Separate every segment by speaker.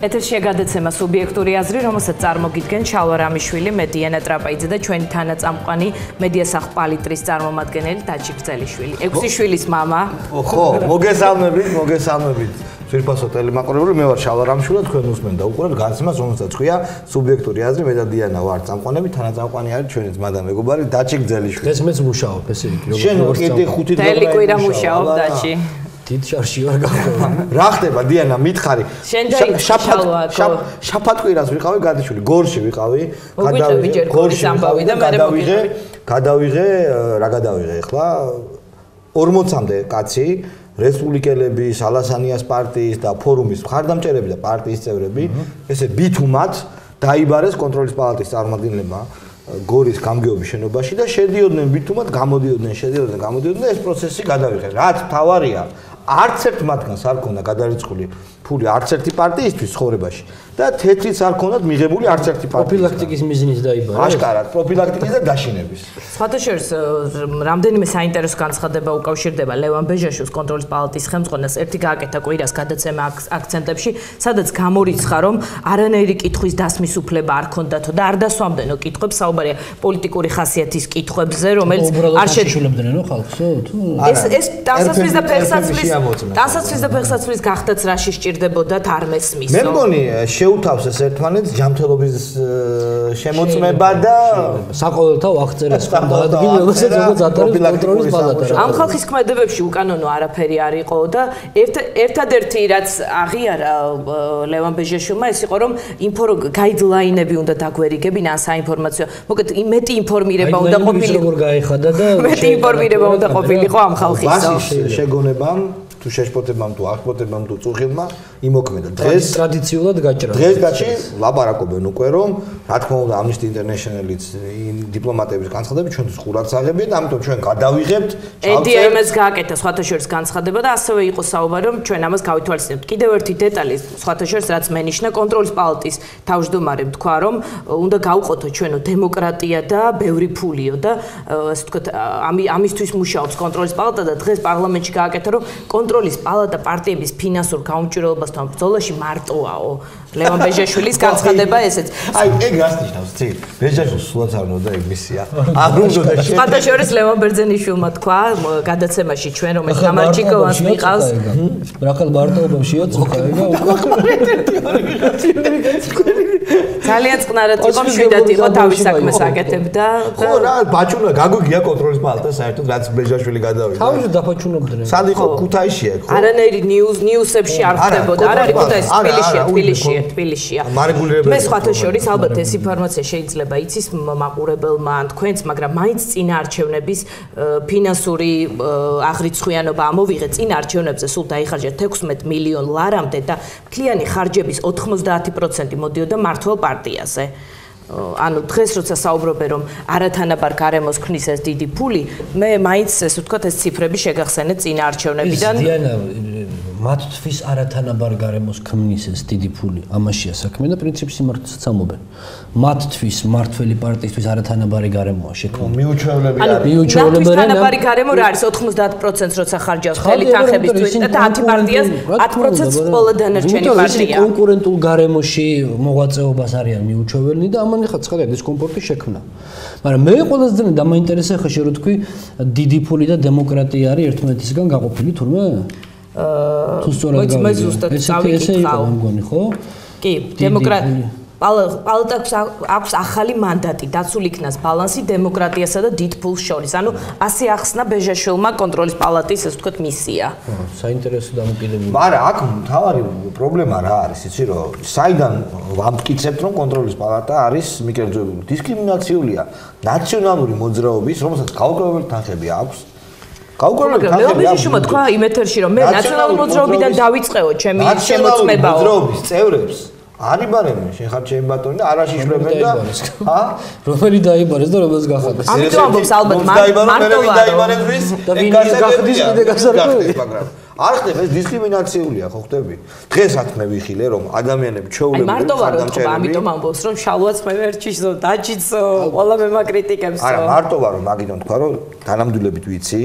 Speaker 1: ეთერშია გადაცემა სუბიექტური აზრი, რომელსაც წარმოგიდგენ შალვა რამიშვილი, მე დიანა ტრაპაიძე და ჩვენი თანაწამყვანი მედიასახლ პალიტრის წარმომადგენელი დაჩი გრძელიშვილი. 6 შვილის მამა.
Speaker 2: ხო, მოგესალმებით. ძვირფასო ტელემაყურებელი, მე ვარ შალვა რამიშვილი, თქვენ უსმენთ და უყურებთ განცემას, რომელსაც ქვია სუბიექტური აზრი, მე და დიანა ვარ წამყვანები, თანაწამყვანი არის ჩვენი ძმა და მეგობარი დაჩი გრძელიშვილი.
Speaker 3: ეს მეც მუშაობ, ესე იგი,
Speaker 2: შენ კიდე 5 დღე
Speaker 1: ტელეკვირა მუშაობ დაჩი.
Speaker 3: დიდ შარში ვარ გავხდება.
Speaker 2: რა ხდება დიანა, მითხარი.
Speaker 1: შენ დაიწყე
Speaker 2: შაფათკვირას ვიყავი გადაშვილი, გორში ვიყავი, გადავიღე, რა გადავიღე ახლა 40-მდე კაცი, რესპუბლიკელები, ალასანიას პარტიის და ფორუმის მხარდამჭერები და პარტიის წევრები, ესე ბითუმად დაიბარეს კონტროლის პალატის წარმომადგენლებმა გორის გამგეობის შენობაში და შედიოდნენ ბითუმად, გამოდიოდნენ და ეს პროცესი გადავიღე. რაც თავარია, არც ერთ მათგანს არ ქონდა გადარიცხული ფული არც ერთი პარტიისთვის ცხოვრებაში და თეთრიც არ ქონდათ მიღებული არც ერთი პარტიის.
Speaker 3: პროფილაქტიკის მიზნით დაიბარა.
Speaker 2: აშკარად, პროფილაქტიკის და დაშინების.
Speaker 1: სხვათა შორის რამდენიმე საინტერესო განცხადება უკავშირდება ლევან ბეჟაშვილის კონტროლის პალატის ხელმძღვანელს. ერთი გააკეთა კვირას გადაცემა აქცენტებში, სადაც გამორიცხა, რომ არანაირი კითხვის დასმის უფლება არ ქონდათო და არ დასვამდენო კითხვებს, საუბარია პოლიტიკური ხასიათის კითხვებზე, რომელიც არ
Speaker 3: შეშულებდნენო ხალხსო?
Speaker 1: ეს ტანსაცმლის და ფეხსაცმლის გახდაც რაში სჭირდებოდათ არ მესმისო.
Speaker 2: მე მგონი შეუთავს ეს ერთმანეთს ჯანმრთელობის შემოწმება და
Speaker 3: საყოველთაო აღწერას დაადგილება, რომელსაც როგორც ატარებს კონტროლის პალატა.
Speaker 1: ამ ხალხის ქმედებებში უკანონო არაფერი არ იყო და ერთადერთი რაც აღიარა ლევან ბეჟაშვილმა ეს იყო რომ გაიდლაინები უნდა დაგვერიგებინა ან საინფორმაციო. მოკლედ მეტი ინფორმირება უნდა ყოფილიყო.
Speaker 3: როგორ გაეხადა და
Speaker 1: მეტი ინფორმირება უნდა ყოფილიყო ამ ხალხისო.
Speaker 2: შეგონებამ თუ შეშფოთებამ თუ აღშფოთებამ თუ წუხილმა იმოქმედა დღეს
Speaker 3: ტრადიციულად გაჭრა.
Speaker 2: დღეს გაჩი ლაპარაკობენ უკვე რომ რა თქმა უნდა Amnesty International-იც დიპლომატების განცხადები ჩვენთვის ყურადს აღებენ, ამიტომ ჩვენ გადავიღებთ
Speaker 1: ADM-ს გააკეთა სხვათა შორის განცხადება და ასევე იყო საუბარი რომ ჩვენ ამას გავითვალისწინებთ. კიდევ ერთი დეტალი სხვათა შორის რაც მენიშნა კონტროლის პალატის თავმჯდომარემ თქვა რომ უნდა გავყოთო ჩვენო დემოკრატია და ბევრი ფულიო და ასე ვთქვათ ამისთვის მუშაობს კონტროლის პალატა და დღეს პარლამენტში გააკეთა რომ კონტროლის პალატა პარტიების ფინანსურ გაუმჭიროებასთან ბრძოლაში მარტოაო. ლევან ბეჟაშვილის განცხადება ესეც.
Speaker 2: აი, ეგ რას ნიშნავს, ცი? ბეჟაშვილს სულაც არ უნდა ეგ მისია. არ უნდა და
Speaker 1: სხვათა შორის ლევან ბერძენიშვილმა თქვა გადაცემაში ჩვენ რომელიც გამარჯიკოვანს მიყავს.
Speaker 3: რახალ მარტოობა შეაწყვეტა
Speaker 1: ძალიან წყნარად იყო, მშვიდად იყო თავის საქმეს აკეთებდა.
Speaker 2: ხო რა, ბაჭუნა გაგვიგია კონტროლის პალატა საერთოდ რაც ბეჟაშვილი გადავიდა.
Speaker 3: თავში დაფაჩუნებდნენ.
Speaker 2: სად იყო ქუთაისშია ხო?
Speaker 1: არანაირი ნიუსებში არ ხდებოდა. არ არის ქუთაისი, თბილისშია. მე სხვათა შორის ალბათ ეს ინფორმაცია შეიძლება იცის მაყურებელმა ან თქვენც, მაგრამ მაინც წინა არჩევნების ფინანსური აღრიცხვიანობა ამოვიღე. წინა არჩევნებზე სულ დაიხარჯა 16 მილიონ ლარამდე და მთლიანი ხარჯების 90% მოდიოდა მართლ პარტიაზე. ანუ დღეს როცა საუბრობენ რომ არათანაბარ გარემოს ქმნის ეს დიდი ფული, მე მაინც ესე ვთქვათ ეს ციფრები შეგახსენეთ წინა არჩევნებიდან.
Speaker 3: მათთვის არათანაბარ გარემოს ქმნის ეს დიდი ფული, ამაშია საქმე და პრინციპში სიმართლესაც ამობენ. მათთვის მართველი პარტიისთვის არათანაბარი გარემოა შექმნილი.
Speaker 2: მიუჩვევლები
Speaker 1: არის. არათანაბარი გარემო რა არის 90% როცა ხარჯავს მთელი თანხებისთვის და ანტიპარტიას 10% ყველა დანარჩენი პარტია.
Speaker 3: კონკურენტულ გარემოში მოღვაწეობას არიან მიუჩვევლნი და ამან ხა ცხადია დისკომფორტი შექმნა. მაგრამ მე ყველაზე ძალიან დამაინტერესა ხა შე რო თქვი დიდი ფული და დემოკრატია არის ერთმანეთისგან გაყოფილი თურმე? თუ სწორად
Speaker 1: გავიგებ,
Speaker 3: მგონი ხო?
Speaker 1: კი, დემოკრატია პალატას აქვს ახალი მანდატი, დაცულ იქნას ბალანსი დემოკრატიასა და დიდ ფულს შორის. ანუ ასე ახსნა ბეჟაშვილმა კონტროლის პალატის ასე ვთქვათ მისია.
Speaker 3: საინტერესო დამოკიდებული.
Speaker 2: მაგრამ აქ მთავარი პრობლემა რა არის, იცი რომ საიდან ვამტკიცებთ რომ კონტროლის პალატა არის მიკერძებული. დისკრიმინაციულია ნაციონალური მოძრაობის, რომელსაც გაუგებრებელი თანხები აქვს.
Speaker 1: ლევან თქვა იმ ეთერში რომ მე ნაციონალური მოძრაობიდან დავიწყეო ჩემი შემოწმებაო.
Speaker 2: მოძრაობის წევრებს არიბარებენ შენ ხარ ჩემი ბატონი და არაშიშლებენ და
Speaker 3: რომელი დაიბარეს და რომელს გახადეს.
Speaker 1: ამიტომ ამბობს ალბათ
Speaker 2: დაიბარებს და ვინ გახდის კიდე გასარკვევი. მაგრამ არ ხდება ეს დისკრიმინაციულია ხო ხდები? დღესაც მე ვიხილე რომ ადამიანები ჩვეულებრივი
Speaker 1: ხარდამჭერები. ამიტომ ამბობს რომ შალვაც მე ვერჩისო, დაჭიცო, ყველა მე მაკრიტიკებსო.
Speaker 2: არა მარტო ვარო მაგიტომ თქვა რომ თანამდებობით ვიცი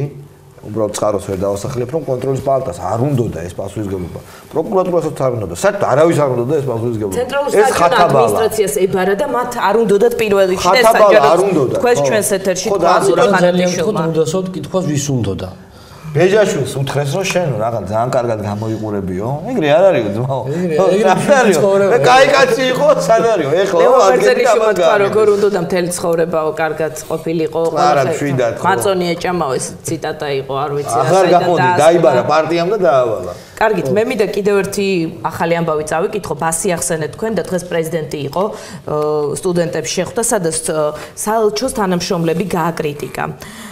Speaker 2: უბრალოდ წყაროს ვერ დავასახელებ, რომ კონტროლის პალატას არ უნდოდა ეს პასუხისგებლობა. პროკურატურასაც არ უნდოდა. საერთოდ არავის არ უნდოდა ეს პასუხისგებლობა.
Speaker 1: ეს ხათაბალა ადმინისტრაციას ებარა და მათ არ უნდოდათ პირველ რიგში ეს საჯაროდ თქვენს ჩვენს ეთერში თქვა
Speaker 3: ხანატიშვილმა. უნდასოდ კითხვას ვის უნდოდა?
Speaker 2: ბეჯაშვილს უთხრეს რომ შენ რაღაც ძალიან კარგად გამოიყურებიო. ეგრე არ არისო ძმაო. ეგრე კაი კაცი იყო, სად არისო? ეხლა
Speaker 1: ბეჯაშვილმა თქვა როგორ უნდოდა მთელი ცხოვრებაო კარგად ყოფილიყო. მაწონი ეჭამაო ეს ციტატა იყო, არ ვიცი რა.
Speaker 2: აღარ გამოდი, დაიბარა პარტიამ და დაავალა.
Speaker 1: კარგით, მე მინდა კიდევ ერთი ახალი ამბავი წავიკითხო, ბასი ახსენეთ თქვენ და დღეს პრეზიდენტი იყო, სტუდენტებს შეხვდა, სადაც საელჩოს თანამშრომლები გააკრიტიკა.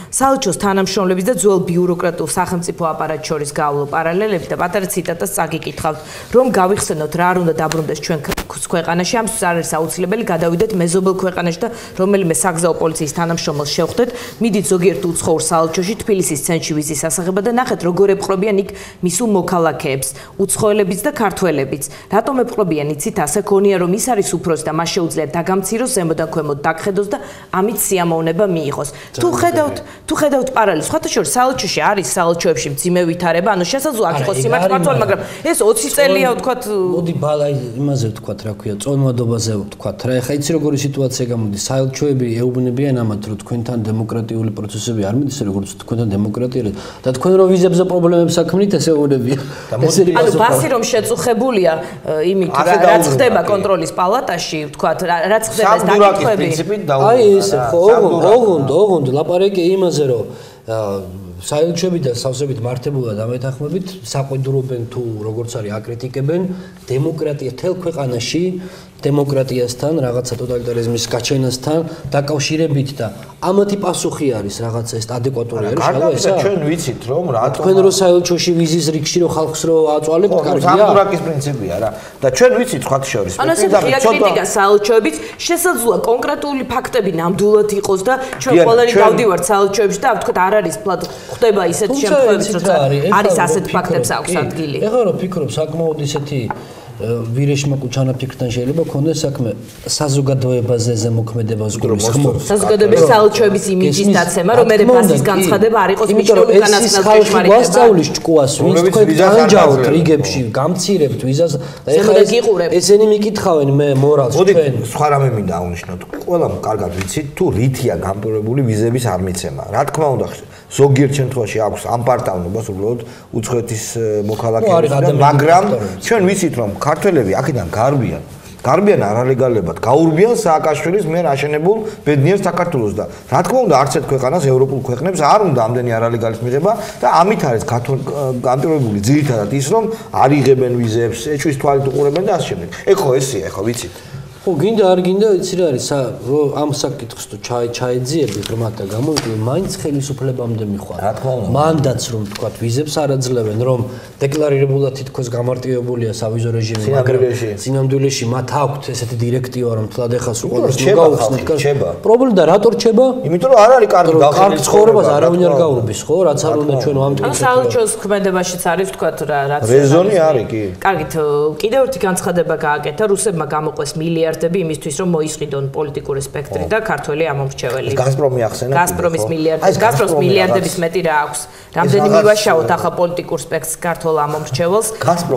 Speaker 1: საელჩოს თანამშრომლების და ძველ ბიუროკრატიულ სახელმწიფო აპარატს შორის გავლო პარალელები და პატარა ციტატას წაგიკითხავთ, რომ გავიხსენოთ რა არ უნდა დაბრუნდეს ჩვენ ქვეყანაში, ამისთვის არ არის აუცილებელი გადავიდეთ მეზობელ ქვეყანაში და რომელიმე საგზაო პოლიციის თანამშრომელს შევხვდეთ, მიდით ზოგიერთ უცხოურ საელჩოში თბილისის ცენტრში ვიზის ასახება და ნახეთ როგორ ეპყრობიან იქ მისულ მოქალაქეებს, უცხოელებიც და ქართველებიც. რატომ ეპყრობიან იცით ასე ქონია რომ ის არის უფროსი და მას შეუძლია დაგამციროს, ზემოდან ქვემოთ დაგხედოს და ამით სიამოვნება მიიღოს. თუ ხედავთ პარალელს, სხვათა შორის საელჩოში არის საელჩოებში მძიმე ვითარება, ანუ შესაძლოა აქ იყოს სიმართლე, მაგრამ ეს 20 წელია ვთქვათ.
Speaker 3: მოდი ბალა იმაზე ვთქვათ, რა ქვია, წონვადობაზე ვთქვათ რა. ეხა იცი როგორი სიტუაცია გამოდის, საელჩოები ეუბნებიან ამათ, რომ თქვენთან დემოკრატიული პროცესები არ მიდის, როგორც თქვენთან დემოკრატია და თქვენ რო ვიზებზე პრობლემებს აქმნით, ეს ეუბნებიან.
Speaker 1: ანუ ბასი რომ შეწუხებულია იმით, რაც ხდება კონტროლის პალატაში, ვთქვათ, რაც ხდება ეს დაკითხვები.
Speaker 3: აი ეს ხო, ოღონდ ლაპარაკია იმაზე, რომ საელჩოები და სავსებით მართებულად ამეთანხმებით საყვედურობენ თუ როგორც არის აკრიტიკებენ დემოკრატია თელ ქვეყანაში დემოკრატიასთან, რაღაცა ტოტალიტარიზმის გაჩენასთან დაკავშირებით და ამათი პასუხი არის რაღაცა ეს ადეკვატური არის შეგა ესა
Speaker 2: ჩვენ ვიცით რომ რატომ
Speaker 3: თქვენ რო საელჩოში ვიზის რიგში რო ხალხს რო აწვალებთ კარგია
Speaker 2: სამდურაკის პრინციპია რა და ჩვენ ვიცით სხვა შორის
Speaker 1: ანუ ეს კრიტიკა საელჩოებით შესაძლოა კონკრეტული ფაქტები ნამდვილად იყოს და ჩვენ ყველანი დავდივართ საელჩოებში და ვთქვათ არ არის ხდება ისეთ შემთხვევებში როცა არის ასეთ ფაქტებს აქვს ადგილი
Speaker 3: ეხლა რო ფიქრობ საკმაოდ ისეთი ვირეშმა კუჩანაფიქრთან შეიძლება ქონდეს საქმე საზოგადოებაზე ზემოქმედებას გულის ხმო
Speaker 1: საზოგადოების საელჩოების იმიჯის დაცემა რომ მე ბასის განცხადება არ იყოს მიჩნეული განაცხადი
Speaker 3: ხალხი გასწავლის ჭკუას ვინც თქვენ განჯავრთ რიგებში გამცირებთ ვიზას და ეხლა ესენი მიკითხავენ მე მორალს თქვენ
Speaker 2: სხვა რამე მინდა აღნიშნოთ ყველამ კარგად ვიცით თუ რითია გამპრობებული ვიზების არ მიცემა რა თქმა უნდა ზოგიერთ შემთხვევაში აქვს ამ პარტავნობას უბრალოდ უცხოეთის მოქალაქეებს მაგრამ ჩვენ ვიცით რომ ქართველები აქედან გარბიან არალეგალებად გაურბიან სააკაშვილის მიერ აშენებულ ბედნიერ საქართველოს და რა თქმა უნდა არც ერთ ქვეყანას ევროპულ ქვეყნებს არ უნდა ამდენი არალეგალის მიღება და ამით არის განპირობებული ძირითადად ის რომ არ იღებენ ვიზებს ეჭვის თვალით უყურებენ და ასე შემდეგ ეხო ესია ეხო ვიცით
Speaker 3: ხო გინდა არ გინდა იცი რა არის რომ ამ საკითხს თუ ჩაეძიებით რომ აქ გამოიკვლიო მაინც ხელისუფლებამდე მიხვარ
Speaker 2: რა თქმა უნდა
Speaker 3: მანდატს რომ თქვა ვიზებს არ აძლევენ რომ დეკლარირებულად თითქოს გამარტივებულია სავიზო რეჟიმი მაგრამ სინამდვილეში მათ აქვთ ესეთი დირექტივა რომ თლად ეხას უყურებს მოგაუხსნით პრობლემა და რატო რჩება
Speaker 2: იმიტომ რომ არ არის
Speaker 3: კარგი ცხოვრებას არავინ არ გაურბის ხო რაც არ უნდა ჩვენ ვამტკიცოთ
Speaker 1: საელჩოს ქმედებაშიც არის თქვა რაც
Speaker 2: რეზონი არის კი
Speaker 1: კარგით კიდევ ერთი განცხადება გააკეთა რუსებმა გამოყვეს მილიარდები იმისთვის რომ მოისყიდონ პოლიტიკური სპექტრი და ქართველი ამომრჩეველი
Speaker 2: გაზპრომი ახსენა
Speaker 1: გაზპრომის მილიარდების მეტი რა აქვს რამდენი მივაშავოთ ახლა პოლიტიკურ სპექტრს ქართულ ამომრჩეველს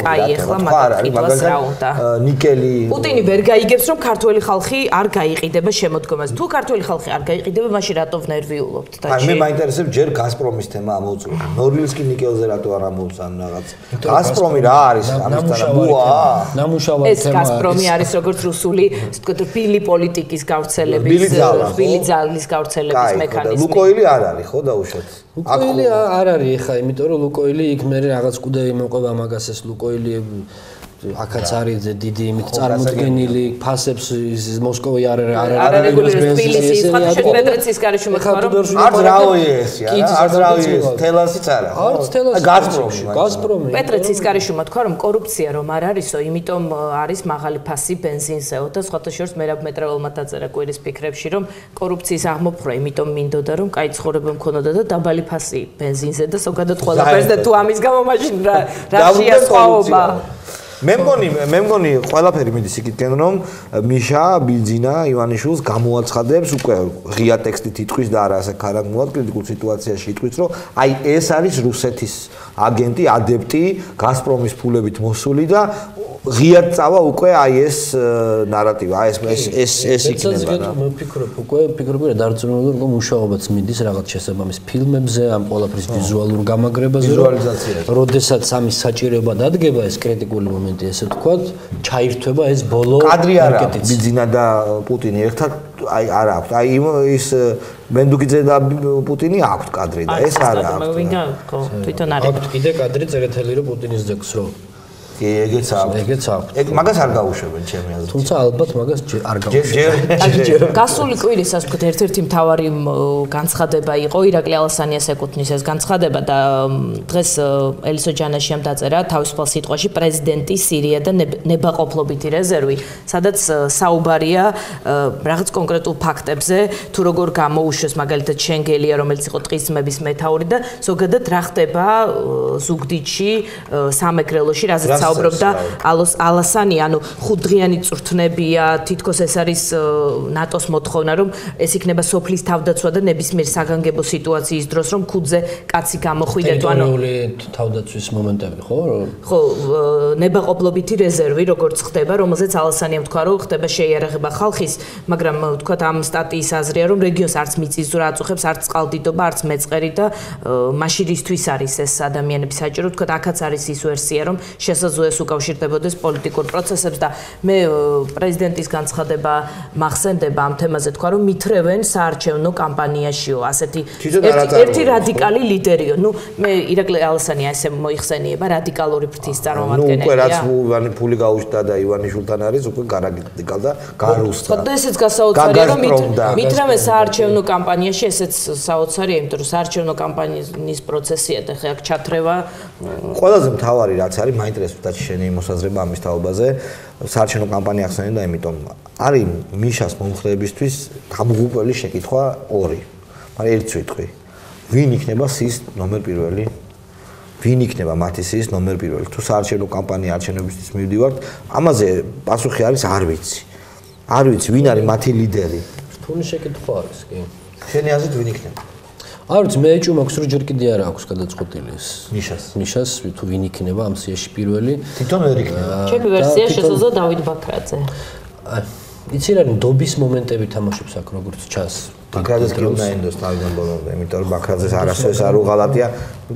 Speaker 1: კაი ახლა მაგას რა უნდა
Speaker 2: ნიკელი
Speaker 1: პუტინი ვერ გაიგებს რომ ქართველი ხალხი არ გაიყიდება შემოდგომაზე თუ ქართველი ხალხი არ გაიყიდება მაშინ რატო ნერვიულობთ
Speaker 2: დაჩი მე მაინტერესებს ჯერ გაზპრომის თემა ამოვწუხო ნორილსკი ნიკელზე რატო არ ამოვსან რაღაც გაზპრომი რა არის ამისთან ბუა
Speaker 3: ნამუშავარი
Speaker 1: ეს გაზპრომი არის როგორც რუსული ვთქვათ რბილი პოლიტიკის გავრცელების რბილი ძალის გავრცელების მექანიზმი
Speaker 2: ლუკოილი არ არის ხო დაუშვათ
Speaker 3: ლუკოილი არ არის ხა იმიტომ რომ ლუკოილი იქ მე რაღაც კუდები მოყვება მაგას ეს ლუკოილი აქაც არის დიდი იმით წარმოდგენილი ფასებს მოსკოვი არ
Speaker 1: რეგულირებს თბილისის ხათაშვილ პეტრეცის გარეშე მოხდა რომ
Speaker 2: არც რავი ესია არც რავი ეს თელასიც არა
Speaker 3: არც თელასი გაზპრომი
Speaker 1: პეტრეცის გარეშე მოთქვა რომ კორუფცია რომ არ არისო იმიტომ არის მაღალი ფასი ბენზინზეო და სხვათა შორის მე მეტრეველმა დაწერა კვირის ფიქრებში რომ კორუფციის აღმოფხვრა იმიტომ მინდოდა რომ კაი ცხოვრება მქონოდა და დაბალი ფასი ბენზინზე და ზოგადად ყველაფერზე და თუ ამის გამო მაშინ რა შეასწავლება
Speaker 2: მე მგონი ყველაფერი მიდის იქითკენ რომ მიშა ბიძინა ივანიშვილს გამოაცხადებს უკვე ღია ტექსტით იტყვის და არა ასე ქარაგმულად კრიტიკულ სიტუაციაში იტყვის რომ აი ეს არის რუსეთის აგენტი ადებტი გაზპრომის ფულებით მოსული და ღიად წავა უკვე აი ეს ნარატივა აი ეს იქნება რა
Speaker 3: მე ვფიქრობ რომ დარწმუნებული რომ მუშაობაც მიდის რაღაც შესაბამის ფილმებზე ამ ყველაფრის ვიზუალურ გამაგრებაზე
Speaker 2: ვიზუალიზაციაზე
Speaker 3: როდესაც ამის საჭიროება დადგება ეს კრიტიკული მომენტი ესე ვთქვათ ჩაირთვება ეს ბოლო
Speaker 2: კადრი არა ბიძინა და პუტინი ერთად აი არა აქვს აი ის მენდუგიძე და პუტინი აქვს კადრი და ეს არა
Speaker 1: აქვს თვითონ არის
Speaker 3: აქვს კიდე კადრი წერეთელი რომ პუტინის ძეგს რო
Speaker 2: ეგეც აქვს. ეგ მაგას არ გაუშვებენ ჩემი აზრით.
Speaker 3: თუმცა ალბათ მაგას არ გაუშვებენ.
Speaker 1: გასული კვირის ასე ვთქვათ ერთ-ერთი მთავარი განცხადება იყო ირაკლი ალასანიას ეკუთვნის ეს განცხადება და დღეს ელისო ჯანაშიამ დაწერა თავისუფალ სიტყვაში პრეზიდენტი სირია და ნებაყოფლობითი რეზერვი, სადაც საუბარია რაღაც კონკრეტულ ფაქტებზე, თუ როგორ გამოუშვეს მაგალითად შენგელია, რომელიც იყო ტყის ძმების მეთაური და ზოგადად რა ხდება ზუგდიდში, სამეგრელოში, რაზეც საუბრობდა ალასანი, ანუ ხუთდღიანი წვრთნებია, თითქოს ეს არის ნატოს მოთხოვნა, რომ ეს იქნება სოფლის თავდაცვა და ნებისმიერ საგანგებო სიტუაციის დროს, რომ ქუდზე კაცი გამოხვიდეთ, ანუ
Speaker 3: თავდაცვის მომენტები, ხო?
Speaker 1: ხო, ნებაყოფლობითი რეზერვი, როგორც ხდება, რომელზეც ალასანიამ თქვა, რომ ხდება შეიარაღება ხალხის, მაგრამ თქვა ამ სტატიის აზრია, რომ რეგიონს არც მიწისძვრა აწუხებს, არც წყალდიდობა, არც მეწყერი და მაშინისთვის არის ეს ადამიანების საჭირო, თქვა აქაც არის ის ვერსია, რომ შესაძლოა უკავშირდებოდეს პოლიტიკურ პროცესებს და მე პრეზიდენტის განცხადება მახსენდება ამ თემაზე თქვა რომ მითრევენ საარჩევნო კამპანიაშიო ასეთი ერთი რადიკალი ლიდერიო. ნუ მე ირაკლი ალასანია ესე მოიხსენიება რადიკალური ფრთის წარმომადგენელია.
Speaker 2: ნუ უკვე რაც ფული გაუჩნდა და ივანიშვილთან არის უკვე გარადიკალ და გარუსტა.
Speaker 1: ხო ესეც გასაოცარია რომ მითრევენ საარჩევნო კამპანიაში ესეც საოცარია იმიტომ რომ საარჩევნო კამპანიის პროცესია და ხე აქ ჩათრევა
Speaker 2: ყველაზე მთავარი რაც არის მაინტერესებს და შენი მოსაზრება ამის თაობაზე საარჩევნო კამპანია ახსენე და იმიტომ არის მიშას მომხრეებისთვის გამღუპველი შეკითხვა ორი. მაგრამ ერთ სიტყვი ვინ იქნება სის ნომერ პირველი? ვინ იქნება მათი სის ნომერ პირველი? თუ საარჩევნო კამპანია არჩევნებისთვის მივდივართ, ამაზე პასუხი არის არ ვიცი. არ ვიცი ვინ არის მათი ლიდერი.
Speaker 3: რთული შეკითხვა არის, კი.
Speaker 2: შენი აზრით ვინ იქნება?
Speaker 3: არ ვიცი, მე ეჭვ მაქვს რომ ჯერ კიდე არ აქვს გადაწყვეტილი ეს. მიშას თუ ვინ იქნება ამ სიაში პირველი?
Speaker 2: თვითონ ვერ იქნება.
Speaker 1: ჩემი ვერსია შესაძლოა დავით ბაქრაძე.
Speaker 3: იცი რა დობის მომენტები თამაშობს აქ როგორც ჩას.
Speaker 2: ბაქრაძეს კი უნდა ენდოს თავიდან ბოლომდე, იმიტომ რომ ბაქრაძეს არასოდეს არ უღალატია,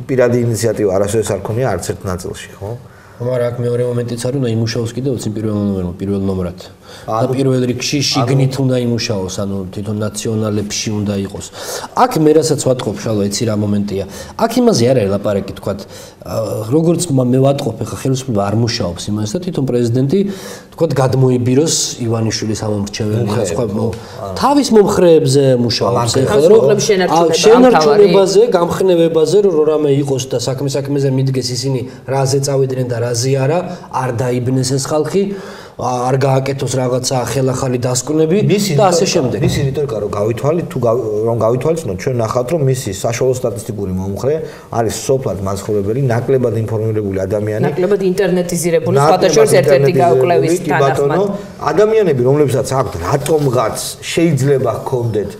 Speaker 2: პირადი ინიციატივა არასოდეს არ ქონია არც ერთ ნაწილში, ხო?
Speaker 3: მაგრამ აქ მეორე მომენტიც არის, უნდა იმუშაოს კიდევ პირველ ნომრად. და პირველ რიგში შიგნით უნდა იმუშაოს, ანუ თვითონ ნაციონალებში უნდა იყოს. აქ მე რასაც ვატყობ, შალო, იცი რა მომენტია. აქ იმაზე არ არის ლაპარაკი, თქვათ, როგორც მე ვატყობ, ხა ხელისუფლება არ მუშაობს იმას და თვითონ პრეზიდენტი, თქვათ, გადმოიბიროს ივანიშვილის ამომრჩეველი და სხვა თავის მომხრეებზე მუშაობს, ხა რომ შენარჩუნებაზე, გამხნევებაზე, რომ რამე იყოს და საქმეზე მიდგეს ისინი რაზე წავიდნენ და რაზე არა, არ დაიბნეს ეს ხალხი. არ გააკეთოს რაღაცა ხელახალი დასკვნები და ასე შემდეგ.
Speaker 2: მისი რიტორიკა რომ გავითვალით, თუ რომ გავითვალისწინოთ, ჩვენ ნახავთ რომ მისი საშუალო სტატისტიკური მომხრე არის სოფლად მაცხოვრებელი, ნაკლებად ინფორმირებული ადამიანი,
Speaker 1: ნაკლებად ინტერნეტიზირებული, სხვადასხვა ერთ-ერთი გაუკვლევის თანახმად.
Speaker 2: ადამიანები, რომლებსაც აქვთ რატომღაც შეიძლება ჰქონდეთ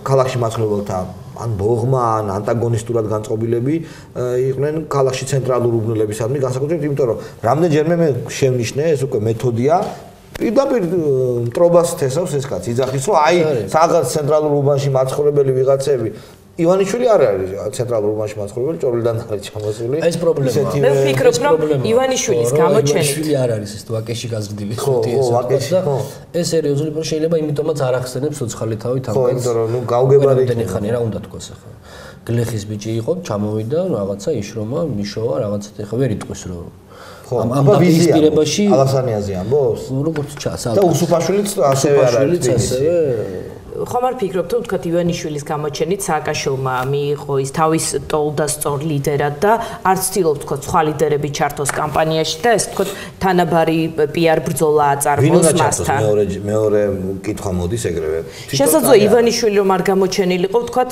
Speaker 2: ქალაქში მაცხოვრებელთა ან ბოღმა ან ანტაგონისტურად განწყობილები იყვნენ ქალაქში ცენტრალურ უბნელებისადმი განსაკუთრებით იმიტომ რომ რამდენჯერმე მე შევნიშნე ეს უკვე მეთოდია პირდაპირ მტრობას თესავს ეს კაცი იძახის რომ აი რაღაც ცენტრალურ უბანში მაცხოვრებელი ვიღაცები ივანიშვილი არ არის ცენტრალურ უბანში მაცხოვრებელი ჭორილიდან არის ჩამოსული
Speaker 3: ეს პრობლემაა
Speaker 1: მე ვფიქრობ რომ ივანიშვილის გამოჩენის
Speaker 3: ივანიშვილი არ არის ეს ვაკეში გაზრდილი ეს სერიოზული პრობლემა შეიძლება იმიტომაც არ ახსენებს ცოცხალი თავი თამბაქს
Speaker 2: ხო იმიტომ რომ ნუ გაუგებარი
Speaker 3: ხანი რა უნდა თქვას ახლა გლეხის ბიჭი იყო ჩამოვიდა რაღაცა იშრომა მიშოვა რაღაცა ეხა ვერ იტყვის რომ ამ დაპირებაში
Speaker 2: ალასანიაზე ამბობს
Speaker 3: როგორც ჩას
Speaker 2: და უსუფაშვილიც ასევე არ არის
Speaker 1: ხომ არ ფიქრობ თუ თქვა ივანიშვილის გამოჩენით სააკაშვილმა მიიღო ის თავის ტოლდასწორ ლიდერად და არც ცდილობს თქვა სხვა ლიდერები ჩართოს კამპანიაში და ეს თქვა თანაბარი პიარ ბრძოლა აწარმოოს მასთან.
Speaker 2: მეორე კითხვა მოდის ეგრევე.
Speaker 1: შესაძლოა ივანიშვილი რომ არ გამოჩენილიყო თქვა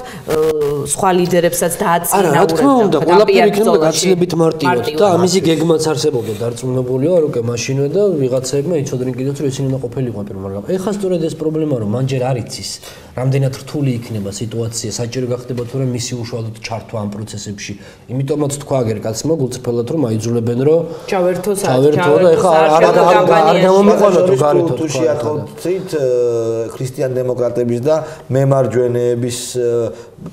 Speaker 1: სხვა ლიდერებსაც დააწინაურებდა.
Speaker 3: არა, რა თქმა უნდა, ყველაფერი იქნება გაცილებით მარტივად და ამისი გეგმაც არსებობდა დარწმუნებული ვარ, უკვე მაშინვე და ვიღაცებმა იცოდნენ კიდევ რომ ისინი უნდა ყოფილიყო პირველ მაგრამ ეხლა სწორედ ეს პრობლემა რომ მან ჯერ არ იცის რამდენად რთული იქნება სიტუაცია საჭირო გახდება თუ რა მისი უშუალოდ ჩართვა ამ პროცესებში იმიტომაც თქვა აგერ კაცმა გულწრფელად რომ აიძულებენ რომ ჩავერთო და ეხლა არ გამომიყვანა თუ გარეთო
Speaker 2: თუ შეატყობთ ქრისტიან დემოკრატების და მემარჯვენეების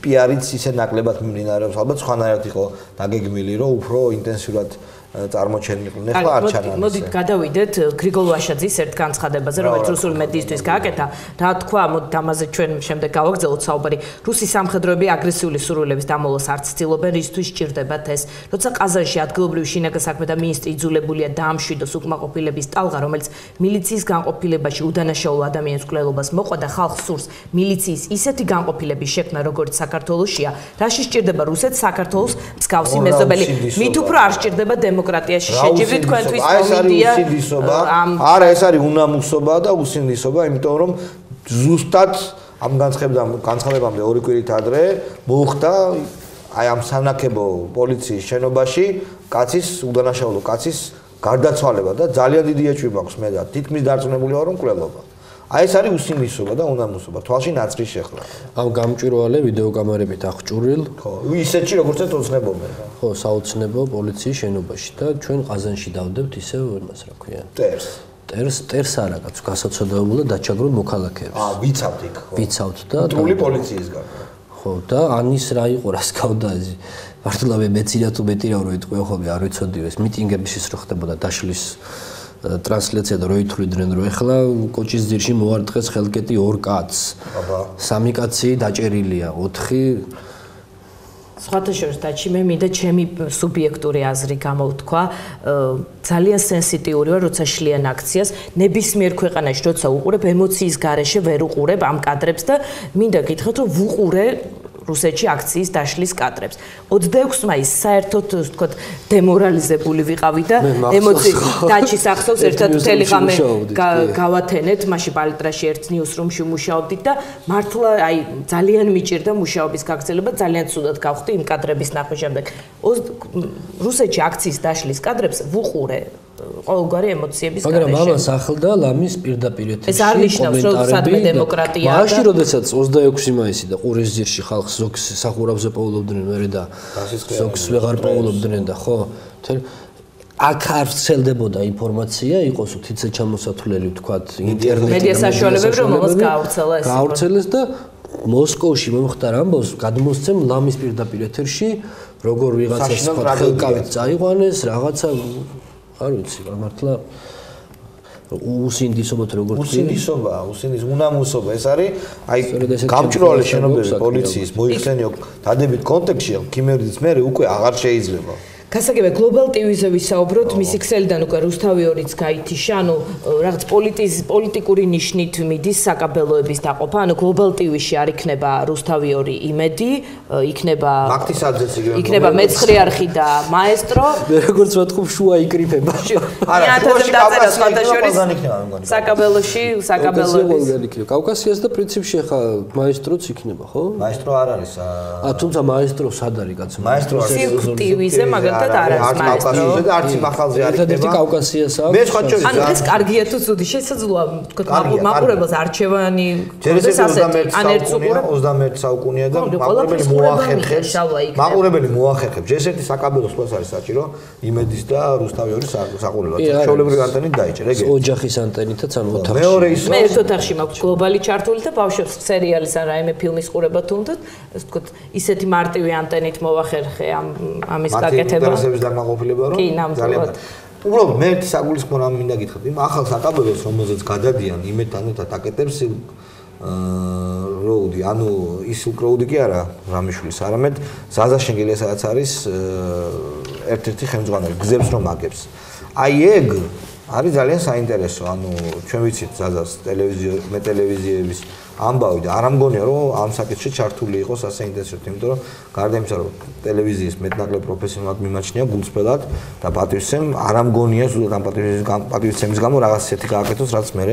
Speaker 2: პიარიც ისე ნაკლებად მიმდინარეობს ალბათ სხვანაირად იყო დაგეგმილი რომ უფრო ინტენსიურად წარმოჩენილიყო. ეხლა არ ჩანს.
Speaker 1: მოდით გადავიდეთ გრიგოლ ვაშაძის ერთ განცხადებაზე, რომელიც რუსული მედიისთვის გააკეთა. რა თქვა, მოდით ამაზე ჩვენ შემდეგ გავაგრძელოთ საუბარი. რუსი სამხედროები აგრესიული სურვილების დამოლოს არ ცდილობენ, რისთვის სჭირდებათ ეს. როცა ყაზანში ადგილობრივი შინაგან საქმეთა მინისტრი იძულებულია დაამშვიდოს უკმაყოფილების ტალღა, რომელიც მილიციის განყოფილებაში უდანაშაულო ადამიანის მკვლელობას მოყვა და ხალხს სურს მილიციის ისეთი განყოფილების შექმნა, როგორც საქართველოსია, რაში სჭირდება რუსეთს საქართველოს მსგავსი მეზობელი. მით უფრო არ სჭირდება დემოკრატიაში შეჯიბრი თქვენთვის კომედია.
Speaker 2: არა, ეს არის უნამუსობა და უსინდისობა, იმიტომ რომ ზუსტად ამ განცხადებამდე ორი კვირით ადრე მოხდა აი ამ სანაკებო პოლიციის შენობაში კაცის უდანაშაულო კაცის გარდაცვალება და ძალიან დიდი ეჭვი მაქვს მე და თითქმის დარწმუნებული ვარ რომ მკვლელობა. აი ეს არის უსინდისობა და უნამუსობა, თვალში ნაწრის შეხლა.
Speaker 3: ამ გამჭვირვალე ვიდეოკამერებით აღჭურვილ.
Speaker 2: ხო, ისეთში როგორც ეს ოცნებობენ.
Speaker 3: ხო, საოცნებო პოლიციის შენობაში და ჩვენ ყაზანში დავდებთ ისევ იმას რა ქვია. ტერს არა, კაც გასაცოდეებულა დაჩაგრულ მოქალაქეებს.
Speaker 2: ვიცავთ იქ, ხო.
Speaker 3: ვიცავთ და
Speaker 2: მტრული პოლიციისგან.
Speaker 3: ხო, და ანის რა იყო რა სკავდა ეს. მართლავე მეცია თუ მეტირავ რო იტყვიო ხოლმე არ ვიცოდი ეს მიტინგების ის რო ხდებოდა დაშლის ტრანსლაცია და რო ითვლიდნენ რომ ეხლა კოჭის ძირში მოარტყეს ხელკეტი 2 კაცს. სამი კაცი დაჭერილია, 4
Speaker 1: სხვათა შორის დაჩი მე მინდა ჩემი სუბიექტური აზრი გამოვთქვა ძალიან სენსიტიური ვარ როცა შლიან აქციას ნებისმიერ ქვეყანაში როცა უყურებ ემოციის გარეშე ვერ უყურებ ამ კადრებს და მინდა გითხრათ რომ ვუყურე რუსეთში აქციის დაშლის კადრებს 26 მაისს საერთოდ ვთქვათ დემორალიზებული ვიყავი და ემოციის დაჩის ახსოვს ერთად მთელი ღამე გავათენეთ მაშინ პალიტრაში ერთ ნიუსრუმში მუშაობდით და მართლა აი ძალიან მიჭირდა მუშაობის გაგრძელება ძალიან ცუდად გავხდი იმ კადრების ნახვის შემდეგ რუსეთში აქციის დაშლის კადრებს ვუყურე ყოველგვარი ემოციების გარეშე.
Speaker 3: მაგრამ ამას ახლდა ლამის პირდაპირ ეთერში.
Speaker 1: ეს არ ნიშნავს, რომ სადმე დემოკრატია.
Speaker 3: მაშინ, როდესაც 26 მაისი და ყურისძირში ხალხს ზოგს სახურავზე პოულობდნენ მერე და ზოგს ვეღარ პოულობდნენ და ხო, აქ არ ვრცელდებოდა ინფორმაცია, იყოს თითზე ჩამოსათვლელი, ვთქვათ, ინტერნეტი.
Speaker 1: მედია საშუალებები რომ მომს გაავრცელა ეს.
Speaker 3: გაავრცელეს და მოსკოვში მომხდარ ამბავს, გადმოსცემ ლამის პირდაპირ ეთერში, როგორ ვიღაცას ხელკავით წაიყვანეს, რაღაცა არ ვიცი, მართლა უსინდისობა თუ როგორ
Speaker 2: უსინდისობა, უნამუსობა, ეს არის აი გამჭვირვალე შენობები პოლიციის მოიხსენიო დადებით კონტექსტში, ქიმერდის მერე უკვე აღარ შეიძლება.
Speaker 1: გასაგებია გლობალ ტივიზე ვისაუბროთ, მისი ქსელიდან უკვე რუსთავი 2-იც გაითიშა, ანუ რაღაც პოლიტიკური ნიშნით მიდის საკაბელოების დაყოფა, ანუ გლობალ ტივიში არ იქნება რუსთავი 2 იმედი, იქნება
Speaker 2: მაგთისაძეც
Speaker 1: იქნება მეცხრე არხი და მაესტრო.
Speaker 3: მე როგორც ვთქვი, შუა იკრიფება.
Speaker 2: არა, შუაში დაწერა სხვადასხვა
Speaker 1: საკაბელოში.
Speaker 3: კავკასიას და პრინციპში ახლა მაესტროც იქნება, ხო?
Speaker 2: მაესტრო არ არის.
Speaker 3: თუმცა მაესტრო სად არის კაცო?
Speaker 2: მაესტრო
Speaker 1: ტივიზე მაგალითად არ არის
Speaker 2: მაესტრო და არც მახალზე არის.
Speaker 3: ერთადერთი კავკასიასაა.
Speaker 2: მე სხვა შორის
Speaker 1: ანუ ეს კარგია თუ ცუდი შესაძლოა თქვა მაყურებელს არჩევანი
Speaker 2: ეს 21 საუკუნეა და მაყურებელი მოახერხებს. ჯერ-ერთი საკაბელო სპორტს არის საჭირო იმედის და რუსთავი 2 საყურებლად. ჩვეულებრივი ანტენით დაიჭერე, ეგ.
Speaker 3: ოჯახის ანტენითაც ანუ ოთახში.
Speaker 2: მეორე ის
Speaker 1: მე ერთ ოთახში მაქვს გლობალი ჩართული და ბავშვებს სერიალის ან რაიმე ფილმის ყურება თუნდაც, ეს თქვა ისეთი მარტივი ანტენით მოახერხე ამის გაკეთება.
Speaker 2: ინტერესების დაკმაყოფილება რომ ძალიან უბრალოდ მე საგულისხმო რამ მინდა გითხრათ იმ ახალ საკაბელოს რომელზეც გადადიან იმეთანოთა აკეთებს როუდი ანუ ის უკროუდი კი არა რამიშვილის არამედ ზაზა შენგელია სადაც არის ერთ-ერთი ხელმძღვანელი გზებს რომ აგებს აი ეგ არის ძალიან საინტერესო, ანუ ჩვენ ვიცით ზაზას ტელევიზიების ამბავი და არ ამგონია რომ ამ საკითხში ჩართული იყოს ასე ინტენსიურად, იმიტომ რომ გარდა იმისა რომ ტელევიზიის მეტნაკლებ პროფესიონალად მიმაჩნია გულწრფელად და პატივისცემ არ ამგონია ზუსტად ამ პატივისცემის გამო რაღაც ისეთი გააკეთოს, რაც მე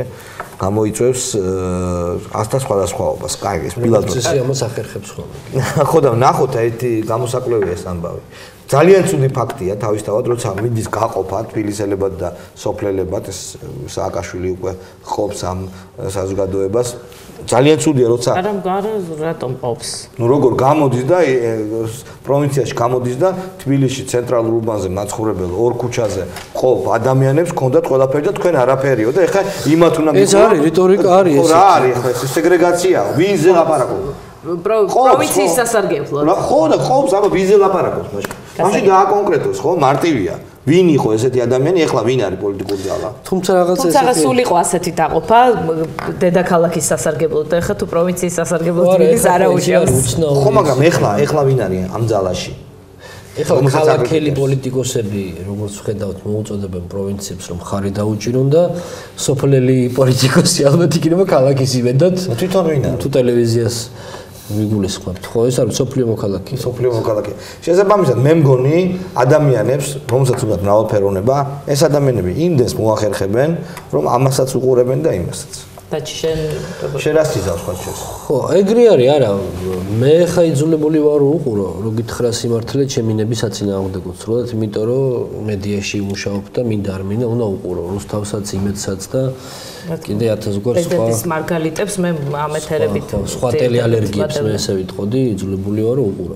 Speaker 2: გამოიწვევს ასთა სხვადასხვაობას. კაი, ეს პილოტი
Speaker 3: პროცესიამოს ახერხებს ხოლმე.
Speaker 2: ხო და ნახოთ ერთი გამოსაკლევია ეს ამბავი. ძალიან ცუდი ფაქტია თავისთავად, როცა მიდის გაყოფა თბილისელებად და სოფლელებად, ეს სააკაშვილი უკვე ყოფს ამ საზოგადოებას. ძალიან ცუდია, როცა
Speaker 1: რატომ ყოფს?
Speaker 2: ნუ როგორ გამოდის და პროვინციაში გამოდის და თბილისში ცენტრალურ უბანზე მაცხოვრებელ ორ ქუჩაზე ყოფ ადამიანებს ჰქონდათ ყველაფერი და თქვენ არაფერიო და ეხლა იმათ უნდა
Speaker 3: ეს არის რიტორიკა არის ეს.
Speaker 2: რა არის ეხლა ეს სეგრეგაციაა? ვინზე ლაპარაკობ?
Speaker 1: პროვინციის სასარგებლოდ.
Speaker 2: ხო და ყოფს, აბა ვინზე ლაპარაკობს მაშინ? მაშინ დააკონკრეტოს, ხო, მარტივია. ვინ იყო ესეთი ადამიანი, ეხლა ვინ არის პოლიტიკური ძალა?
Speaker 3: თუმცა რაღაც
Speaker 1: ესეთი თუმცა სულ იყო ასეთი დაყოფა დედაქალაქის სასარგებლოდ და ეხლა თუ პროვინციის სასარგებლოდ ვინის არა უშავს.
Speaker 2: ხო, მაგრამ ეხლა ვინ არის ამ ძალაში?
Speaker 3: ეხლა ქალაქელი პოლიტიკოსები, როგორც ვხედავთ, მოუწოდებენ პროვინციებს, რომ ხარი დაუჭირონ და სოფლელი პოლიტიკოსი ალბათ იქნება ქალაქის იმედად.
Speaker 2: თვითონ ვინ არის?
Speaker 3: თუ ტელევიზიას ვიგულისხმებთ, ხო, ეს არის სოფლიო მოქალაქე.
Speaker 2: სოფლიო მოქალაქე. შესაბამისად, მე მგონი ადამიანებს, რომელსაც უნდათ მრავალფეროვნება, ეს ადამიანები იმდენს მოახერხებენ, რომ ამასაც უყურებენ და იმასაც.
Speaker 1: და შენ
Speaker 2: რას იზავს ხოჩეს?
Speaker 3: ხო, ეგრე არის, არა. მე ხა იძულებული ვარ უყურო, რო გითხრა სიმართლე, ჩემი ნები საწინააღმდეგო სრულად, იმიტომ რომ მედიაში ვმუშაობ და მინდა არ მინდა, უნდა უყურო რუსთავსაც, იმედსაც და კიდე 1000 გვარ სხვა.
Speaker 1: ეს მარგალიტებს მე ამეთერებით
Speaker 3: სხვა ტელეალერგიებს მე ესე ვიტყოდი, იძულებული ვარ უყურო.